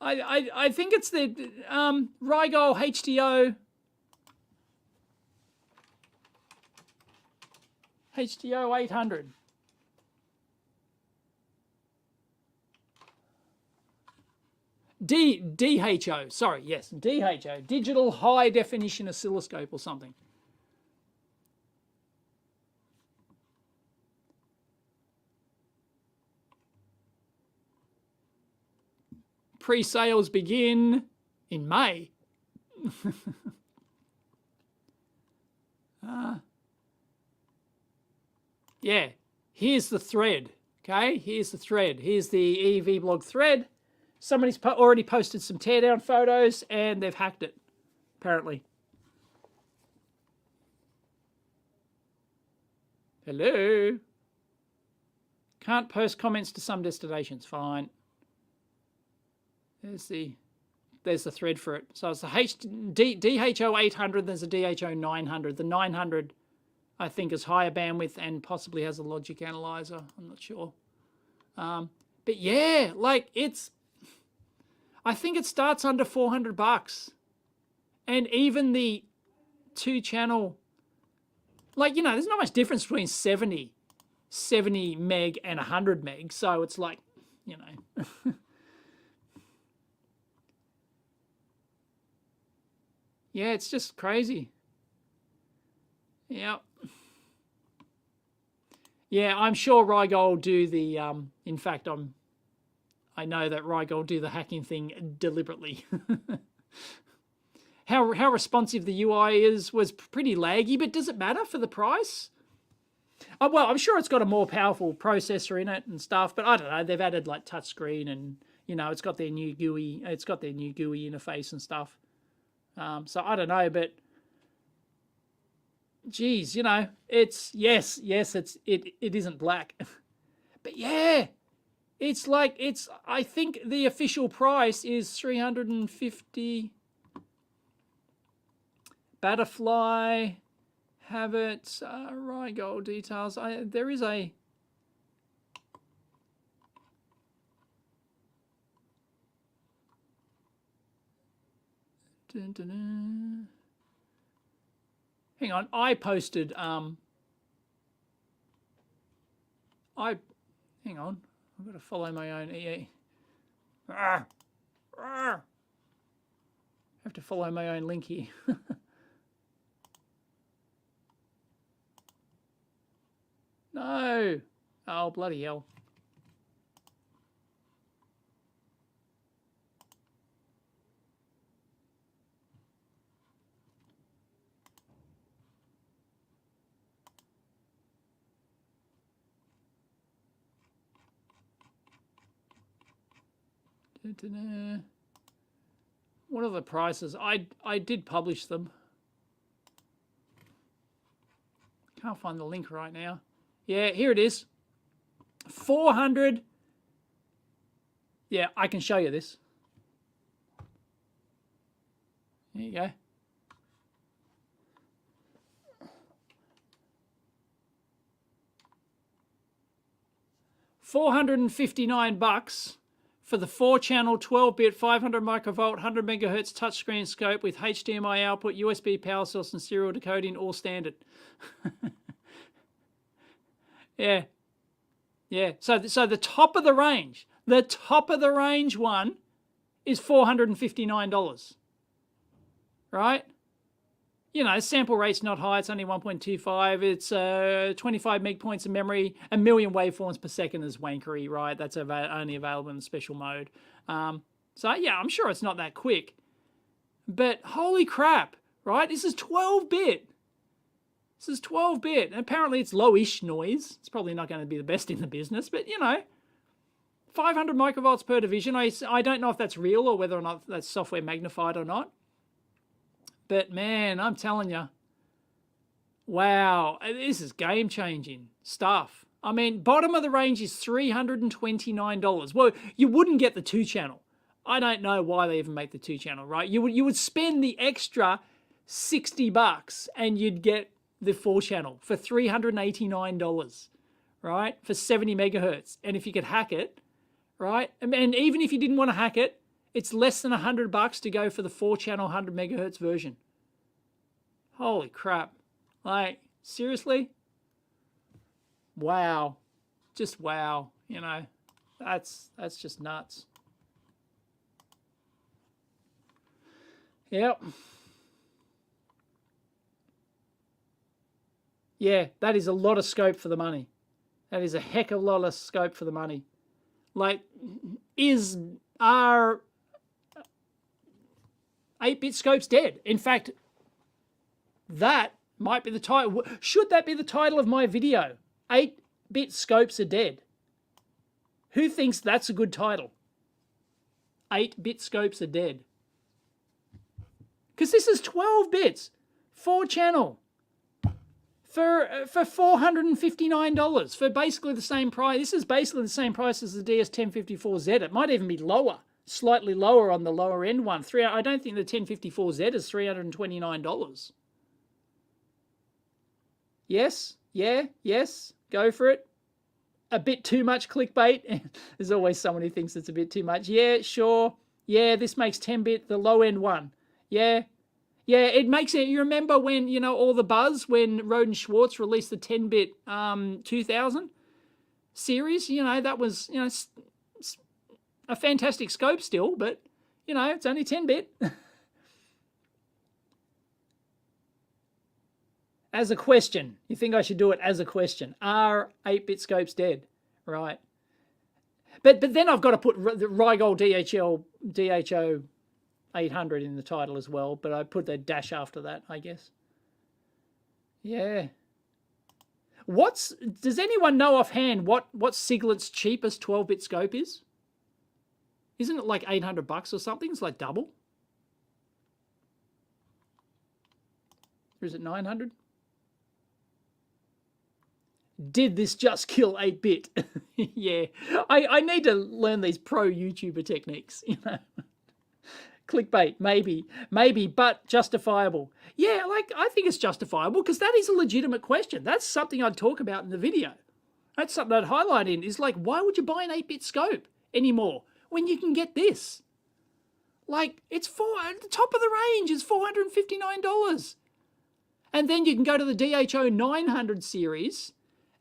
I think it's the Rigol HDO 800. DHO, sorry, yes, DHO, Digital High Definition Oscilloscope or something. Pre-sales begin in May. Yeah, here's the thread, okay? Here's the thread. Here's the EEVblog thread. Somebody's already posted some teardown photos, and they've hacked it, apparently. Hello? Can't post comments to some destinations. Fine. There's the thread for it. So it's the DHO 800, there's a DHO 900. The 900, I think, is higher bandwidth and possibly has a logic analyzer. I'm not sure. But yeah, like I think it starts under $400. And even the 2-channel, like, you know, there's not much difference between 70 meg and 100 meg. So it's like, you know. Yeah, it's just crazy. Yep. Yeah, I'm sure Rigol do the, in fact, I know that Rigol do the hacking thing deliberately. How responsive the UI was pretty laggy, but does it matter for the price? Oh, well, I'm sure it's got a more powerful processor in it and stuff, but I don't know. They've added like touchscreen and, you know, it's got their new GUI. It's got their new GUI interface and stuff. So I don't know, but geez, you know, it's yes, it isn't black, but yeah, it's like I think the official price is 350. Butterfly, have it. Rigol details. There is a. Dun, dun, dun. Hang on, I posted. Hang on, I've got to follow my own EE. I have to follow my own link here. No. Oh, bloody hell. What are the prices? I did publish them. Can't find the link right now. Yeah, here it is. 400. Yeah, I can show you this. There you go. $459 for the 4-channel 12-bit 500 microvolt 100 megahertz touchscreen scope with HDMI output, USB power source, and serial decoding, all standard. Yeah, yeah. So the top of the range one is $459, right? You know, sample rate's not high. It's only 1.25. It's 25 meg points of memory. 1 million waveforms per second is wankery, right? That's only available in the special mode. So, yeah, I'm sure it's not that quick. But holy crap, right? This is 12-bit. This is 12-bit. Apparently, it's low-ish noise. It's probably not going to be the best in the business. But, you know, 500 microvolts per division. I don't know if that's real or whether or not that's software magnified or not. But, man, I'm telling you, wow, this is game-changing stuff. I mean, bottom of the range is $329. Well, you wouldn't get the 2-channel. I don't know why they even make the 2-channel, right? You would spend the extra $60 and you'd get the 4-channel for $389, right? For 70 megahertz. And if you could hack it, right? And even if you didn't want to hack it, it's less than $100 to go for the 4-channel 100 megahertz version. Holy crap. Like, seriously? Wow. Just wow. You know, that's just nuts. Yep. Yeah, that is a lot of scope for the money. That is a heck of a lot of scope for the money. Like, are 8-bit scopes dead? In fact, that might be the title. Should that be the title of my video? 8-bit scopes are dead. Who thinks that's a good title? 8-bit scopes are dead. Because this is 12 bits, 4-channel, for $459, for basically the same price. This is basically the same price as the DS1054Z. It might even be lower, slightly lower on the lower end one. I don't think the 1054Z is $329. Yes, yeah, yes, go for it. A bit too much clickbait. There's always someone who thinks it's a bit too much. Yeah, sure. Yeah, this makes 10-bit the low end one. Yeah. Yeah, it makes it. You remember when, you know, all the buzz when Roden Schwartz released the 10-bit 2000 series? You know, that was, you know, a fantastic scope still, but, you know, it's only 10-bit. As a question, you think I should do it as a question? Are 8-bit scopes dead? Right. But then I've got to put the Rigol DHO 800 in the title as well, but I put the dash after that, I guess. Yeah. Does anyone know offhand what Siglet's cheapest 12-bit scope is? Isn't it like $800 or something? It's like double. Or is it 900? Did this just kill 8-bit? Yeah. I need to learn these pro YouTuber techniques, you know. Clickbait, maybe, but justifiable. Yeah, like, I think it's justifiable because that is a legitimate question. That's something I'd talk about in the video. That's something I'd highlight in, is like, why would you buy an 8-bit scope anymore when you can get this? Like, at the top of the range is $459. And then you can go to the DHO 900 series,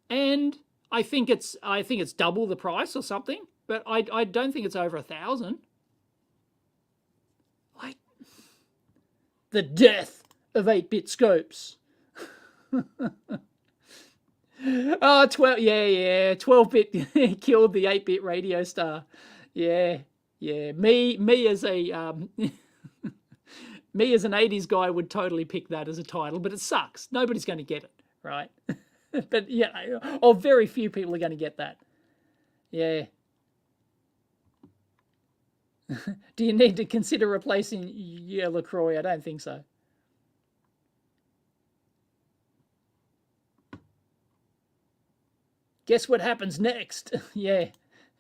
and I think it's double the price or something, but I don't think it's over 1,000. Like, the death of 8-bit scopes. Oh, 12-bit killed the 8-bit radio star. Yeah. Me as a me as an 80s guy would totally pick that as a title, but it sucks. Nobody's going to get it, right? But yeah, or very few people are going to get that. Yeah. Do you need to consider replacing your LaCroix? I don't think so. Guess what happens next? Yeah,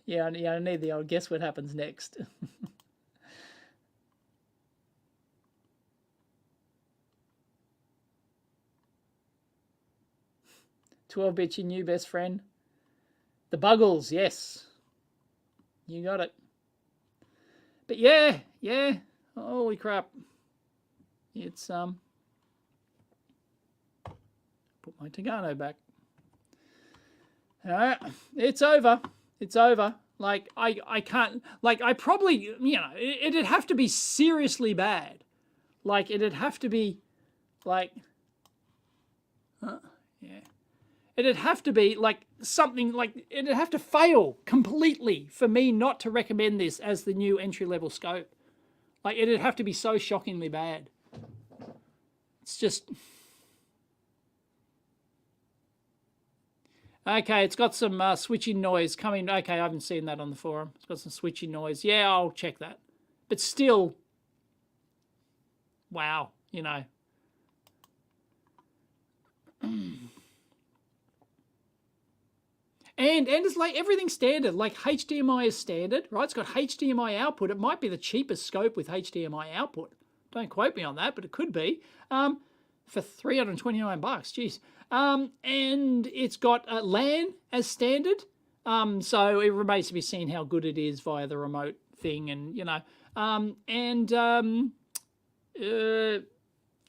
I need the old guess what happens next. 12-bit, your new best friend. The Buggles, yes. You got it. But yeah, holy crap. It's, put my Tagano back. All right, it's over. It's over. Like, I can't, like, I probably, you know, it'd have to be seriously bad. Like, it'd have to be, like, yeah. It'd have to be, like, something, like, it'd have to fail completely for me not to recommend this as the new entry-level scope. Like, it'd have to be so shockingly bad. It's just... Okay, it's got some switching noise coming. Okay, I haven't seen that on the forum. It's got some switching noise. Yeah, I'll check that. But still, wow, you know. And it's like everything's standard. Like HDMI is standard, right? It's got HDMI output. It might be the cheapest scope with HDMI output. Don't quote me on that, but it could be. For $329, geez. And it's got LAN as standard. So it remains to be seen how good it is via the remote thing, and you know, and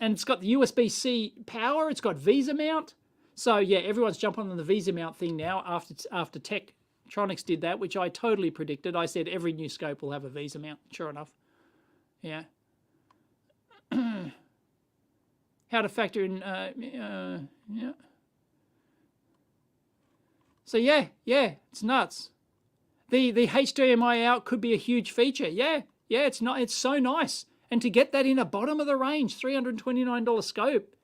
it's got the USB-C power. It's got Visa mount. So yeah, everyone's jumping on the Visa mount thing now after Tektronix did that, which I totally predicted. I said every new scope will have a Visa mount. Sure enough, yeah. How to factor in, yeah. So yeah, it's nuts. The HDMI out could be a huge feature. Yeah, it's not. It's so nice, and to get that in a bottom of the range $329 scope.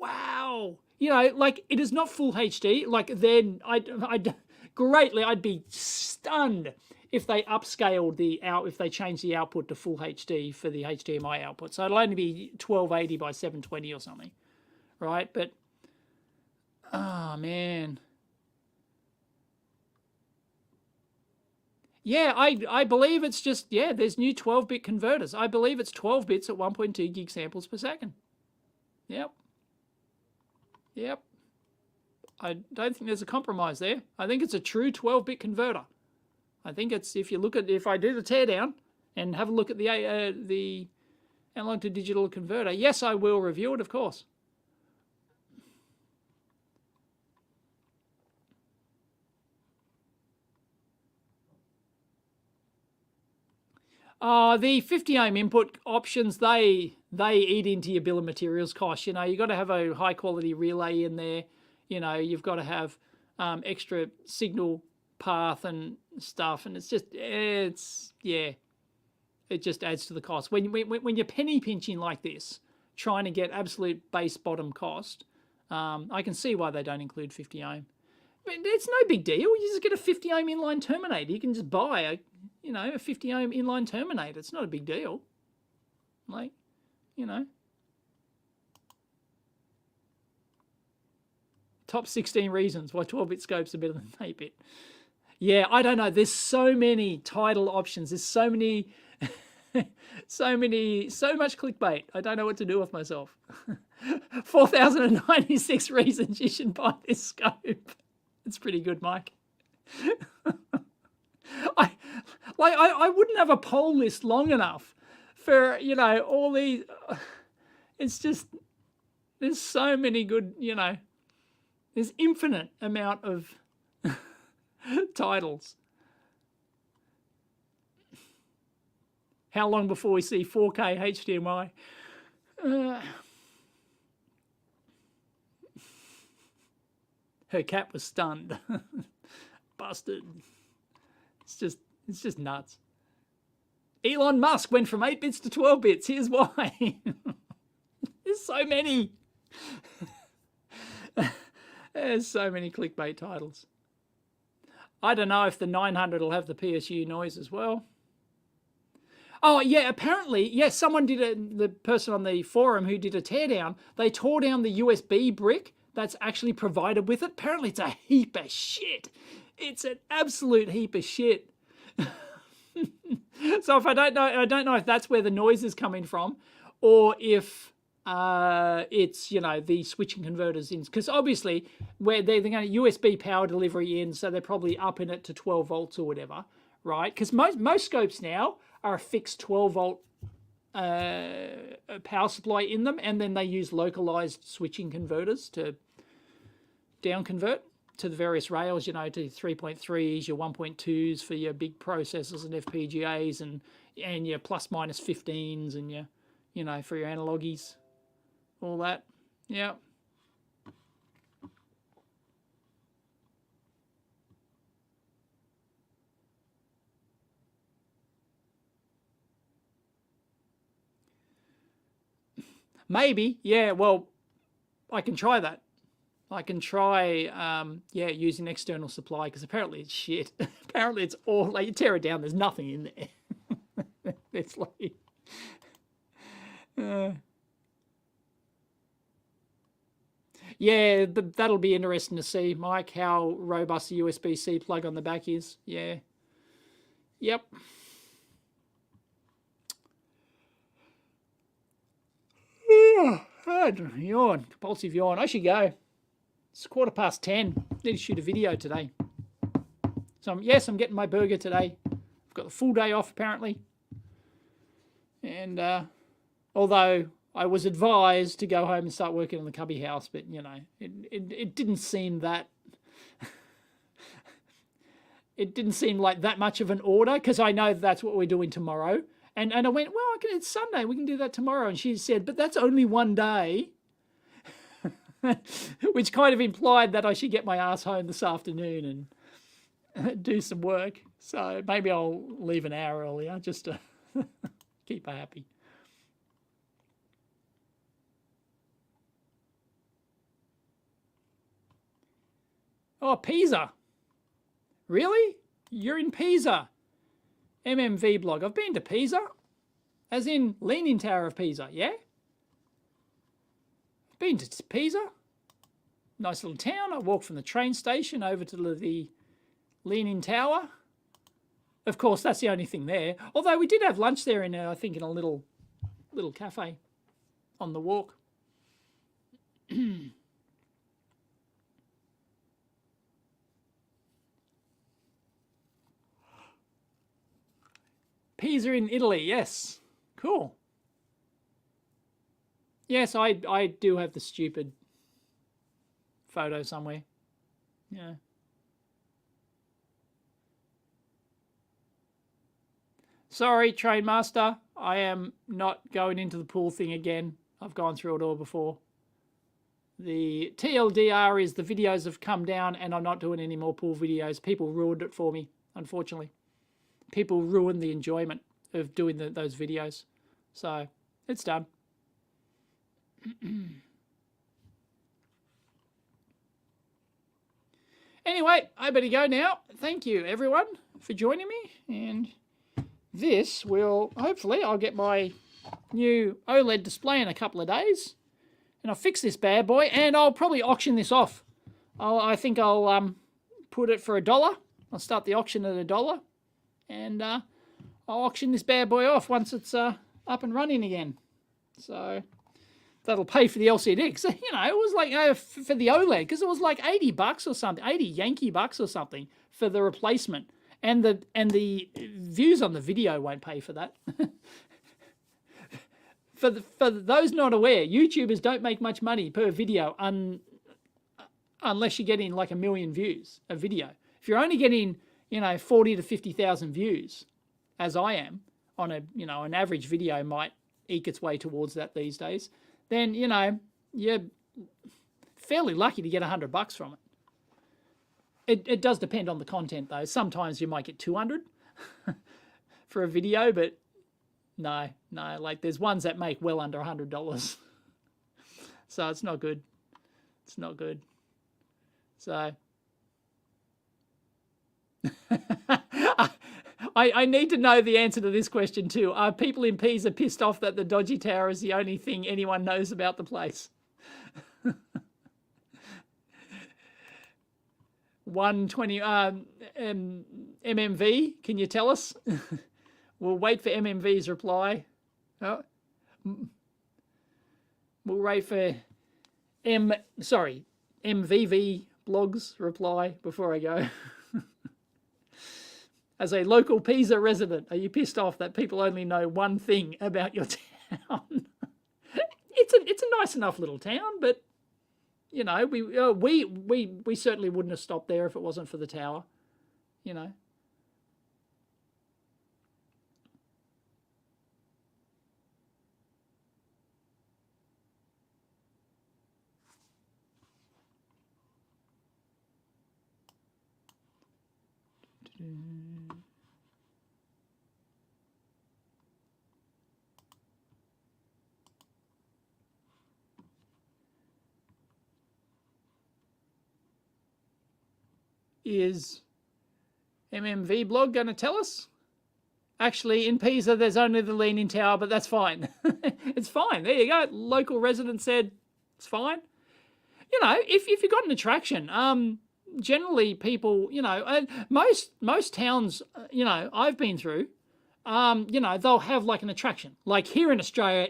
Wow. You know, like, it is not full HD. Like, then I'd be stunned if they upscaled if they changed the output to full HD for the HDMI output. So it'll only be 1280 by 720 or something, right? But, oh, man. Yeah, I believe it's just, yeah, there's new 12-bit converters. I believe it's 12 bits at 1.2 gig samples per second. Yep. I don't think there's a compromise there. I think it's a true 12-bit converter. I think it's, if I do the teardown and have a look at the analog to digital converter, yes, I will review it, of course. The 50 ohm input options, they eat into your bill of materials cost. You know, you've got to have a high quality relay in there. You know, you've got to have extra signal path and stuff, and it just adds to the cost. When you're penny pinching like this, trying to get absolute base bottom cost, I can see why they don't include 50 ohm. I mean, it's no big deal. You just get a 50 ohm inline terminator. You can just buy a 50 ohm inline terminator. It's not a big deal. Like, you know. Top 16 reasons why 12-bit scopes are better than 8-bit. Yeah, I don't know. There's so many title options. There's so many, so much clickbait. I don't know what to do with myself. 4,096 reasons you should buy this scope. It's pretty good, Mike. I wouldn't have a poll list long enough for, you know, all these. It's just, there's so many good, you know, there's infinite amount of titles. How long before we see 4K HDMI? Her cat was stunned. Busted. It's just nuts. Elon Musk went from 8 bits to 12 bits. Here's why. There's so many. There's so many clickbait titles. I don't know if the 900 will have the PSU noise as well. Oh yeah, apparently, yes. Someone did the person on the forum who did a teardown. They tore down the USB brick that's actually provided with it. Apparently, it's a heap of shit. It's an absolute heap of shit. So if I don't know if that's where the noise is coming from, or if it's the switching converters in, because obviously where they're going to USB power delivery in, so they're probably upping it to 12 volts or whatever, right? Because most scopes now are a fixed 12-volt power supply in them, and then they use localized switching converters to down convert to the various rails, to 3.3s, your 1.2s for your big processors and FPGAs, and your plus minus 15s, and your for your analogies, all that. Yeah. Maybe, yeah, well, I can try that. I can try, using external supply, because apparently it's shit. Apparently it's all, like, you tear it down, there's nothing in there. It's like... yeah, that'll be interesting to see, Mike, how robust the USB-C plug on the back is. Yeah. Yep. Yawn, compulsive yawn. I should go. It's 10:15. Need to shoot a video today. So yes, I'm getting my burger today. I've got the full day off apparently. And although I was advised to go home and start working on the cubby house, but it didn't seem that it didn't seem like that much of an order, because I know that's what we're doing tomorrow. And I went, well, it's Sunday, we can do that tomorrow. And she said, but that's only one day. Which kind of implied that I should get my ass home this afternoon and do some work. So maybe I'll leave an hour earlier just to keep her happy. Oh, Pisa. Really? You're in Pisa. EEVblog. I've been to Pisa. As in Leaning Tower of Pisa, yeah? I've been to Pisa. Nice little town. I walked from the train station over to the Leaning Tower. Of course, that's the only thing there. Although we did have lunch there in, I think, in a little cafe on the walk. Pisa in Italy, yes. Cool. Yes, I do have the stupid photo somewhere. Yeah. Sorry, Train Master. I am not going into the pool thing again. I've gone through it all before. The TLDR is the videos have come down and I'm not doing any more pool videos. People ruined it for me, unfortunately. People ruined the enjoyment of doing those videos. So, it's done. Anyway, I better go now. Thank you, everyone, for joining me. And this will, hopefully, I'll get my new OLED display in a couple of days. And I'll fix this bad boy, and I'll probably auction this off. I think I'll put it for $1. I'll start the auction at $1. And I'll auction this bad boy off once it's up and running again. So that'll pay for the LCD. So, it was like for the OLED, because it was like $80 or something, 80 Yankee bucks or something for the replacement. And the views on the video won't pay for that. For those not aware, YouTubers don't make much money per video unless you're getting like 1 million views a video. If you're only getting 40 to 50,000 views, as I am, on an average video might eke its way towards that these days, then, you're fairly lucky to get $100 from it. It does depend on the content, though. Sometimes you might get 200 for a video, but no, like there's ones that make well under $100. So it's not good. It's not good. So... I need to know the answer to this question too. Are people in Pisa pissed off that the dodgy tower is the only thing anyone knows about the place? 120 MMV, can you tell us? We'll wait for MMV's reply. Oh, we'll wait for MVVblog's reply before I go. As a local Pisa resident, are you pissed off that people only know one thing about your town? It's a nice enough little town, but you know, we certainly wouldn't have stopped there if it wasn't for the tower, you know. Is EEVblog going to tell us? Actually, in Pisa, there's only the Leaning Tower, but that's fine. It's fine. There you go. Local resident said it's fine. You know, if you've got an attraction, generally people, you know, most towns, you know, I've been through, you know, they'll have like an attraction. Like here in Australia,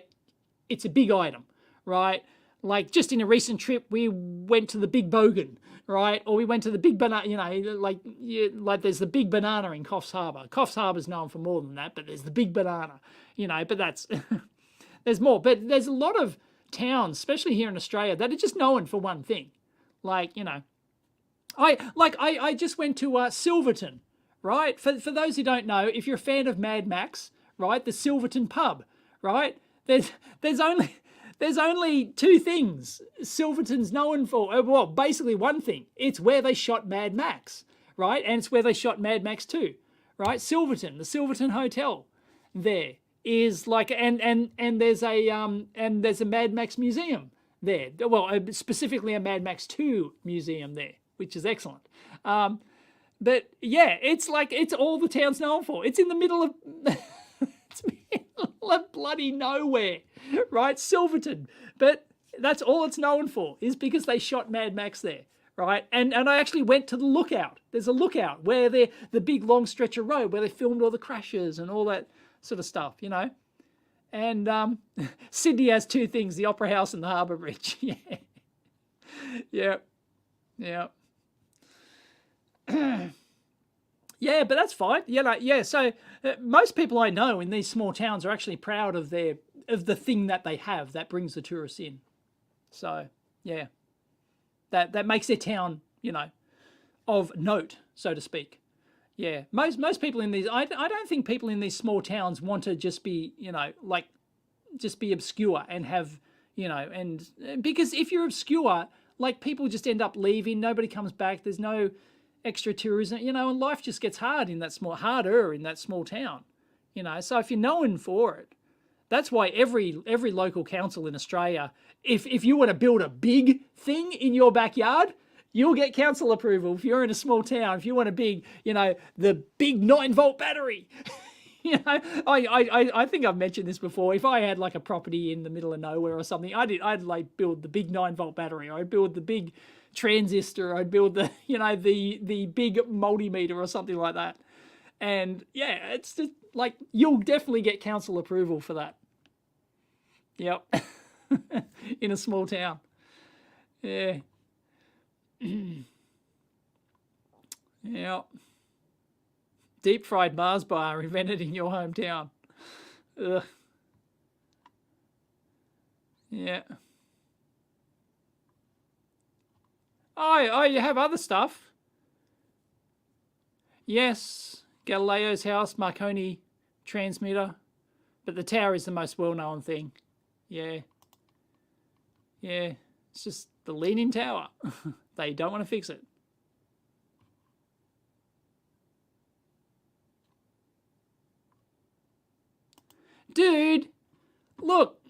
it's a big item, right? Like just in a recent trip, we went to the Big Bogan, right? Or we went to the Big Banana, you know, like there's the Big Banana in Coffs Harbour. Coffs Harbour's known for more than that, but there's the Big Banana, you know, but that's, there's more. But there's a lot of towns, especially here in Australia, that are just known for one thing. Like, you know, I just went to Silverton, right? For those who don't know, if you're a fan of Mad Max, right, the Silverton pub, right? There's only two things Silverton's known for. Well, basically one thing. It's where they shot Mad Max, right? And it's where they shot Mad Max 2, right? Silverton, the Silverton Hotel there is like, and there's a Mad Max museum there. Well, specifically a Mad Max 2 museum there, which is excellent. But yeah, it's like, it's all the town's known for. It's in the middle of, it's middle of bloody nowhere, right? Silverton. But that's all it's known for, is because they shot Mad Max there, right? And I actually went to the lookout. There's a lookout where the big long stretch of road where they filmed all the crashes and all that sort of stuff, you know? And Sydney has two things, the Opera House and the Harbour Bridge. Yeah. Yeah. Yeah. Yeah, but that's fine. You know, yeah. So most people I know in these small towns are actually proud of the thing that they have that brings the tourists in. So yeah, that makes their town, you know, of note, so to speak. Yeah, most people in these, I don't think people in these small towns want to just be, you know, like just be obscure and have, you know, and because if you're obscure, like people just end up leaving, nobody comes back, there's no extra tourism, you know, and life just gets harder in that small town, you know. So if you're known for it, that's why every local council in Australia, if you want to build a big thing in your backyard, you'll get council approval. If you're in a small town, if you want a big, you know, the big 9-volt battery, you know, I think I've mentioned this before. If I had like a property in the middle of nowhere or something, I'd like build the big 9-volt battery, or I'd build the big transistor, I'd build the, you know, the big multimeter or something like that. And yeah, it's just like, you'll definitely get council approval for that. Yep. In a small town. Yeah. Yeah. Deep fried Mars bar invented in your hometown. Ugh. Yeah. Oh, you have other stuff. Yes, Galileo's house, Marconi transmitter, but the tower is the most well-known thing. Yeah. Yeah, it's just the Leaning Tower. They don't want to fix it. Dude, look.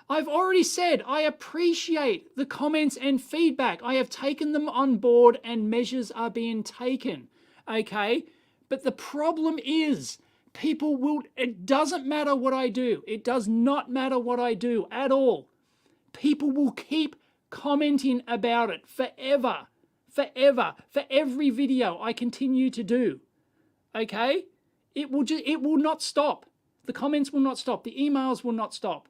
I've already said I appreciate the comments and feedback. I have taken them on board and measures are being taken. Okay? But the problem is, people will, it doesn't matter what I do. It does not matter what I do at all. People will keep commenting about it forever, forever, for every video I continue to do. Okay? It will not stop. The comments will not stop. The emails will not stop.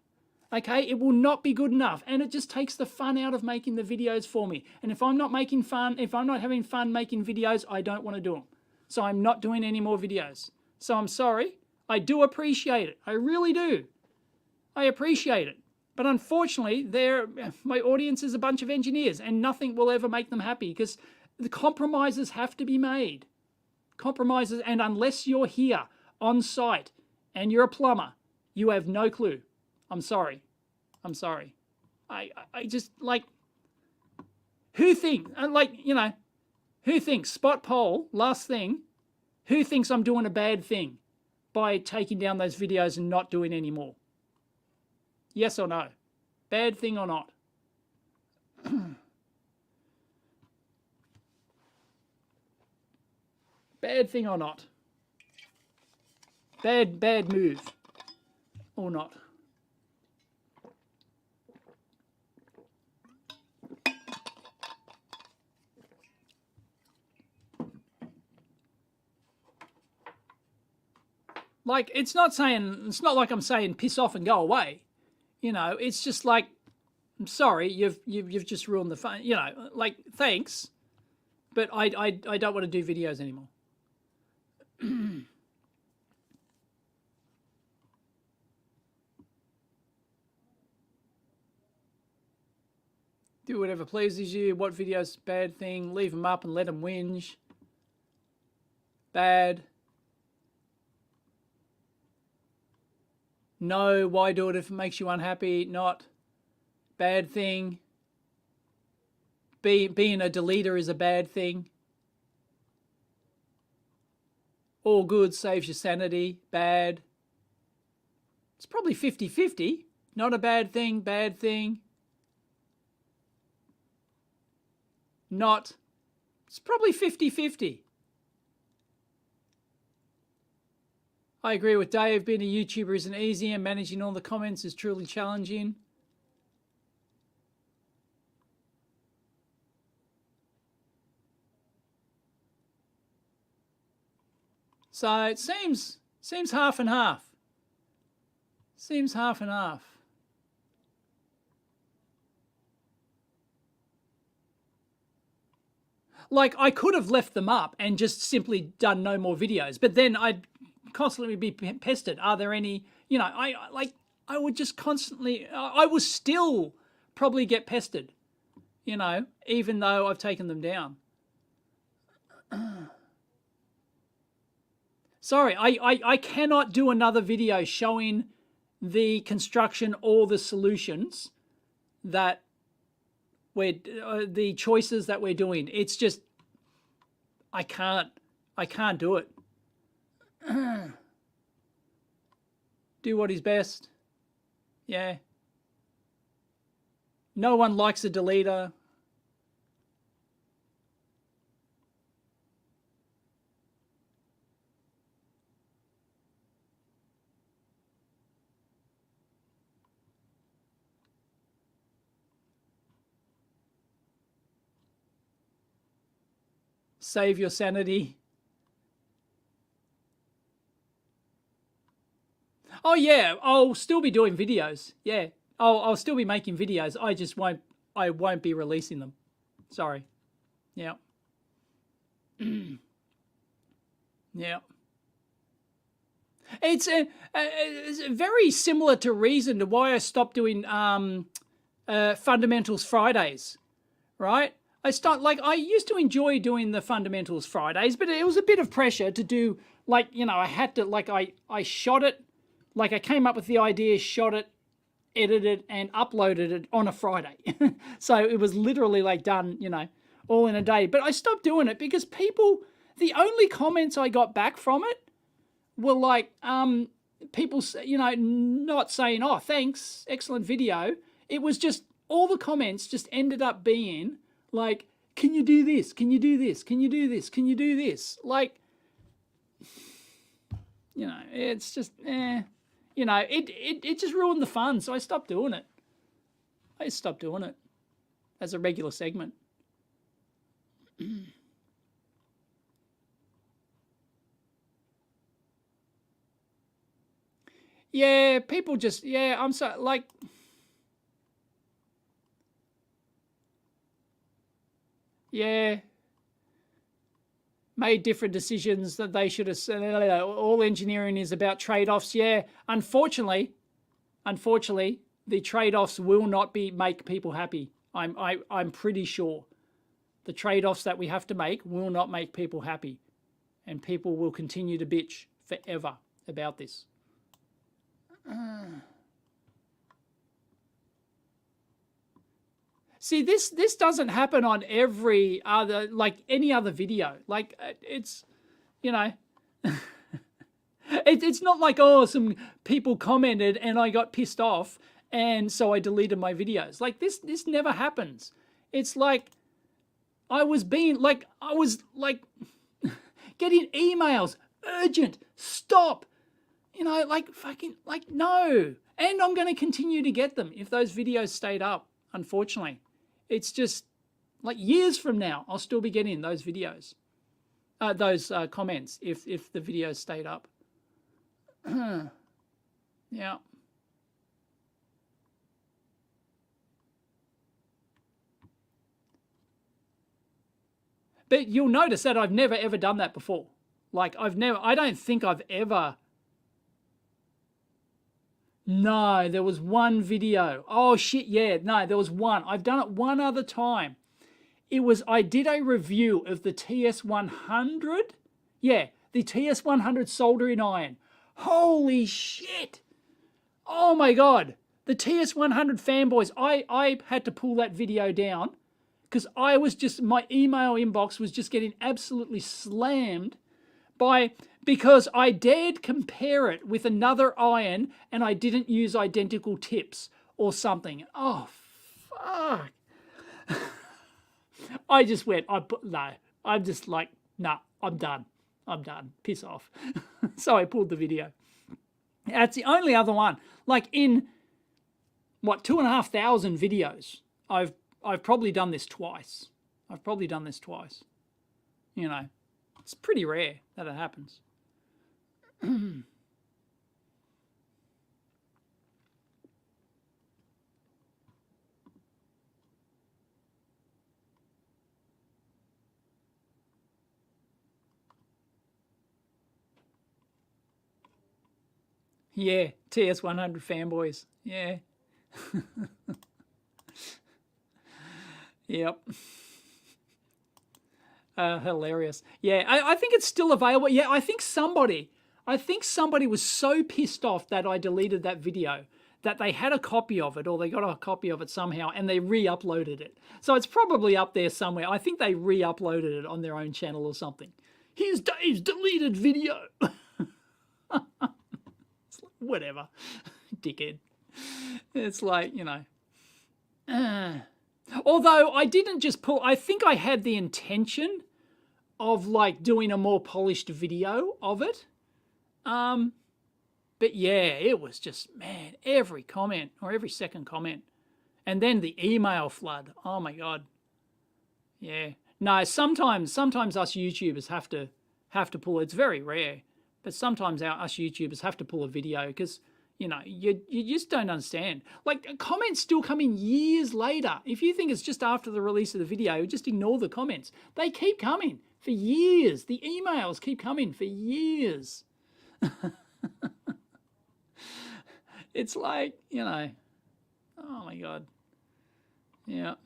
Okay? It will not be good enough. And it just takes the fun out of making the videos for me. And if I'm not making fun, if I'm not having fun making videos, I don't want to do them. So I'm not doing any more videos. So I'm sorry. I do appreciate it. I really do. I appreciate it. But unfortunately, my audience is a bunch of engineers, and nothing will ever make them happy because the compromises have to be made. Compromises, and unless you're here on site and you're a plumber, you have no clue. I'm sorry. I'm sorry. I just, like, who thinks, spot poll, last thing, who thinks I'm doing a bad thing by taking down those videos and not doing any more? Yes or no? Bad thing or not? Bad thing or not? Bad move or not? Like, it's not like I'm saying piss off and go away. You know, it's just like, I'm sorry, you've just ruined the fun. You know, like, thanks, but I don't want to do videos anymore. Do whatever pleases you. What videos? Bad thing. Leave them up and let them whinge. Bad. No, why do it if it makes you unhappy? Not. Bad thing. Being a deleter is a bad thing. All good, saves your sanity. Bad. It's probably 50-50. Not a bad thing, bad thing. Not. It's probably 50-50. I agree with Dave. Being a YouTuber isn't easy, and managing all the comments is truly challenging. So it seems half and half. Seems half and half. Like, I could have left them up and just simply done no more videos, but then I'd constantly be pestered. Are there any, you know, I would just constantly, I would still probably get pestered, you know, even though I've taken them down. Sorry, I cannot do another video showing the construction or the solutions that the choices that we're doing. It's just, I can't do it. Do what is best. Yeah. No one likes a deleter. Save your sanity. Oh yeah, I'll still be doing videos. Yeah, I'll still be making videos. I won't be releasing them. Sorry. Yeah. Yeah. It's very similar to reason to why I stopped doing Fundamentals Fridays, right? I used to enjoy doing the Fundamentals Fridays, but it was a bit of pressure to do, like, you know, I had to, like, I shot it, like, I came up with the idea, shot it, edited, and uploaded it on a Friday. So it was literally, like, done, you know, all in a day. But I stopped doing it because the only comments I got back from it were, like, people, you know, not saying, oh, thanks, excellent video. It was just, all the comments just ended up being, like, can you do this? Can you do this? Can you do this? Can you do this? Like, you know, it's just, you know, it just ruined the fun. So I stopped doing it. I just stopped doing it as a regular segment. Yeah, people just, yeah, I'm so, like, yeah, made different decisions that they should have said. All engineering is about trade-offs. Yeah, unfortunately, the trade-offs will not make people happy. I'm pretty sure the trade-offs that we have to make will not make people happy, and people will continue to bitch forever about this. See, this doesn't happen on every other, like any other video. Like it's, you know, it's not like, oh, some people commented and I got pissed off and so I deleted my videos. Like this never happens. It's like I was getting emails, urgent, stop. You know, like fucking, like no. And I'm going to continue to get them if those videos stayed up, unfortunately. It's just like years from now, I'll still be getting those videos, those comments if the videos stayed up. Yeah. But you'll notice that I've never ever done that before. Like I don't think I've ever. No, there was one video. Oh shit, yeah, no, there was one. I've done it one other time. I did a review of the TS100. Yeah, the TS100 soldering iron. Holy shit. Oh my God. The TS100 fanboys, I had to pull that video down because my email inbox was just getting absolutely slammed because I dared compare it with another iron and I didn't use identical tips or something. Oh, fuck. I just went, no, I'm just like, nah, I'm done. Piss off. So I pulled the video. That's the only other one. Like in, 2,500 videos, I've probably done this twice. You know, it's pretty rare that it happens. Yeah, TS100 fanboys. Yeah. Yep. Hilarious. Yeah, I think it's still available. Yeah, I think somebody was so pissed off that I deleted that video that they had a copy of it or they got a copy of it somehow and they re-uploaded it. So it's probably up there somewhere. I think they re-uploaded it on their own channel or something. Here's Dave's deleted video. Whatever, dickhead. It's like, you know. Although I didn't just pull, I think I had the intention of like doing a more polished video of it. But yeah, it was just, man, every comment or every second comment. And then the email flood. Oh my God. Yeah. No, sometimes us YouTubers have to pull, it's very rare, but sometimes us YouTubers have to pull a video because, you know, you just don't understand. Like, comments still come in years later. If you think it's just after the release of the video, just ignore the comments. They keep coming for years. The emails keep coming for years. It's like, you know, oh my God. Yeah.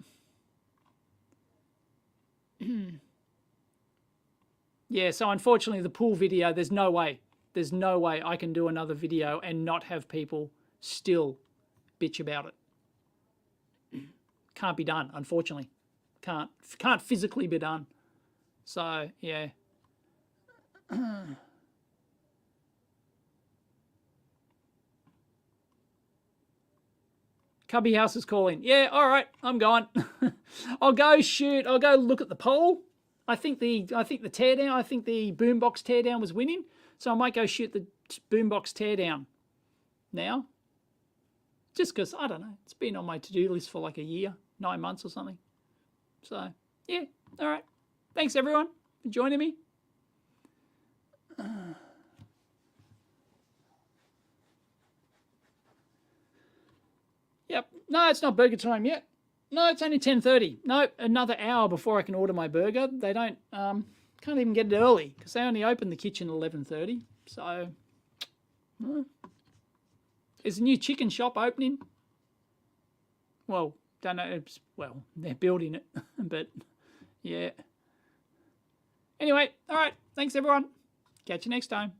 Yeah, so unfortunately the pool video, there's no way I can do another video and not have people still bitch about it. Can't be done, unfortunately. Can't physically be done. So, yeah. Cubby House is calling. Yeah, all right, I'm going. I'll go look at the poll. I think the teardown, I think the boombox teardown was winning, so I might go shoot the boombox teardown now. Just because, I don't know, it's been on my to-do list for like a year, 9 months or something. So, yeah, all right. Thanks, everyone, for joining me. Yep. No, it's not burger time yet. No, it's only 10:30. No, another hour before I can order my burger. They don't, can't even get it early because they only open the kitchen at 11:30. So, is a new chicken shop opening? Well, don't know. Well, they're building it, but yeah. Anyway, all right. Thanks, everyone. Catch you next time.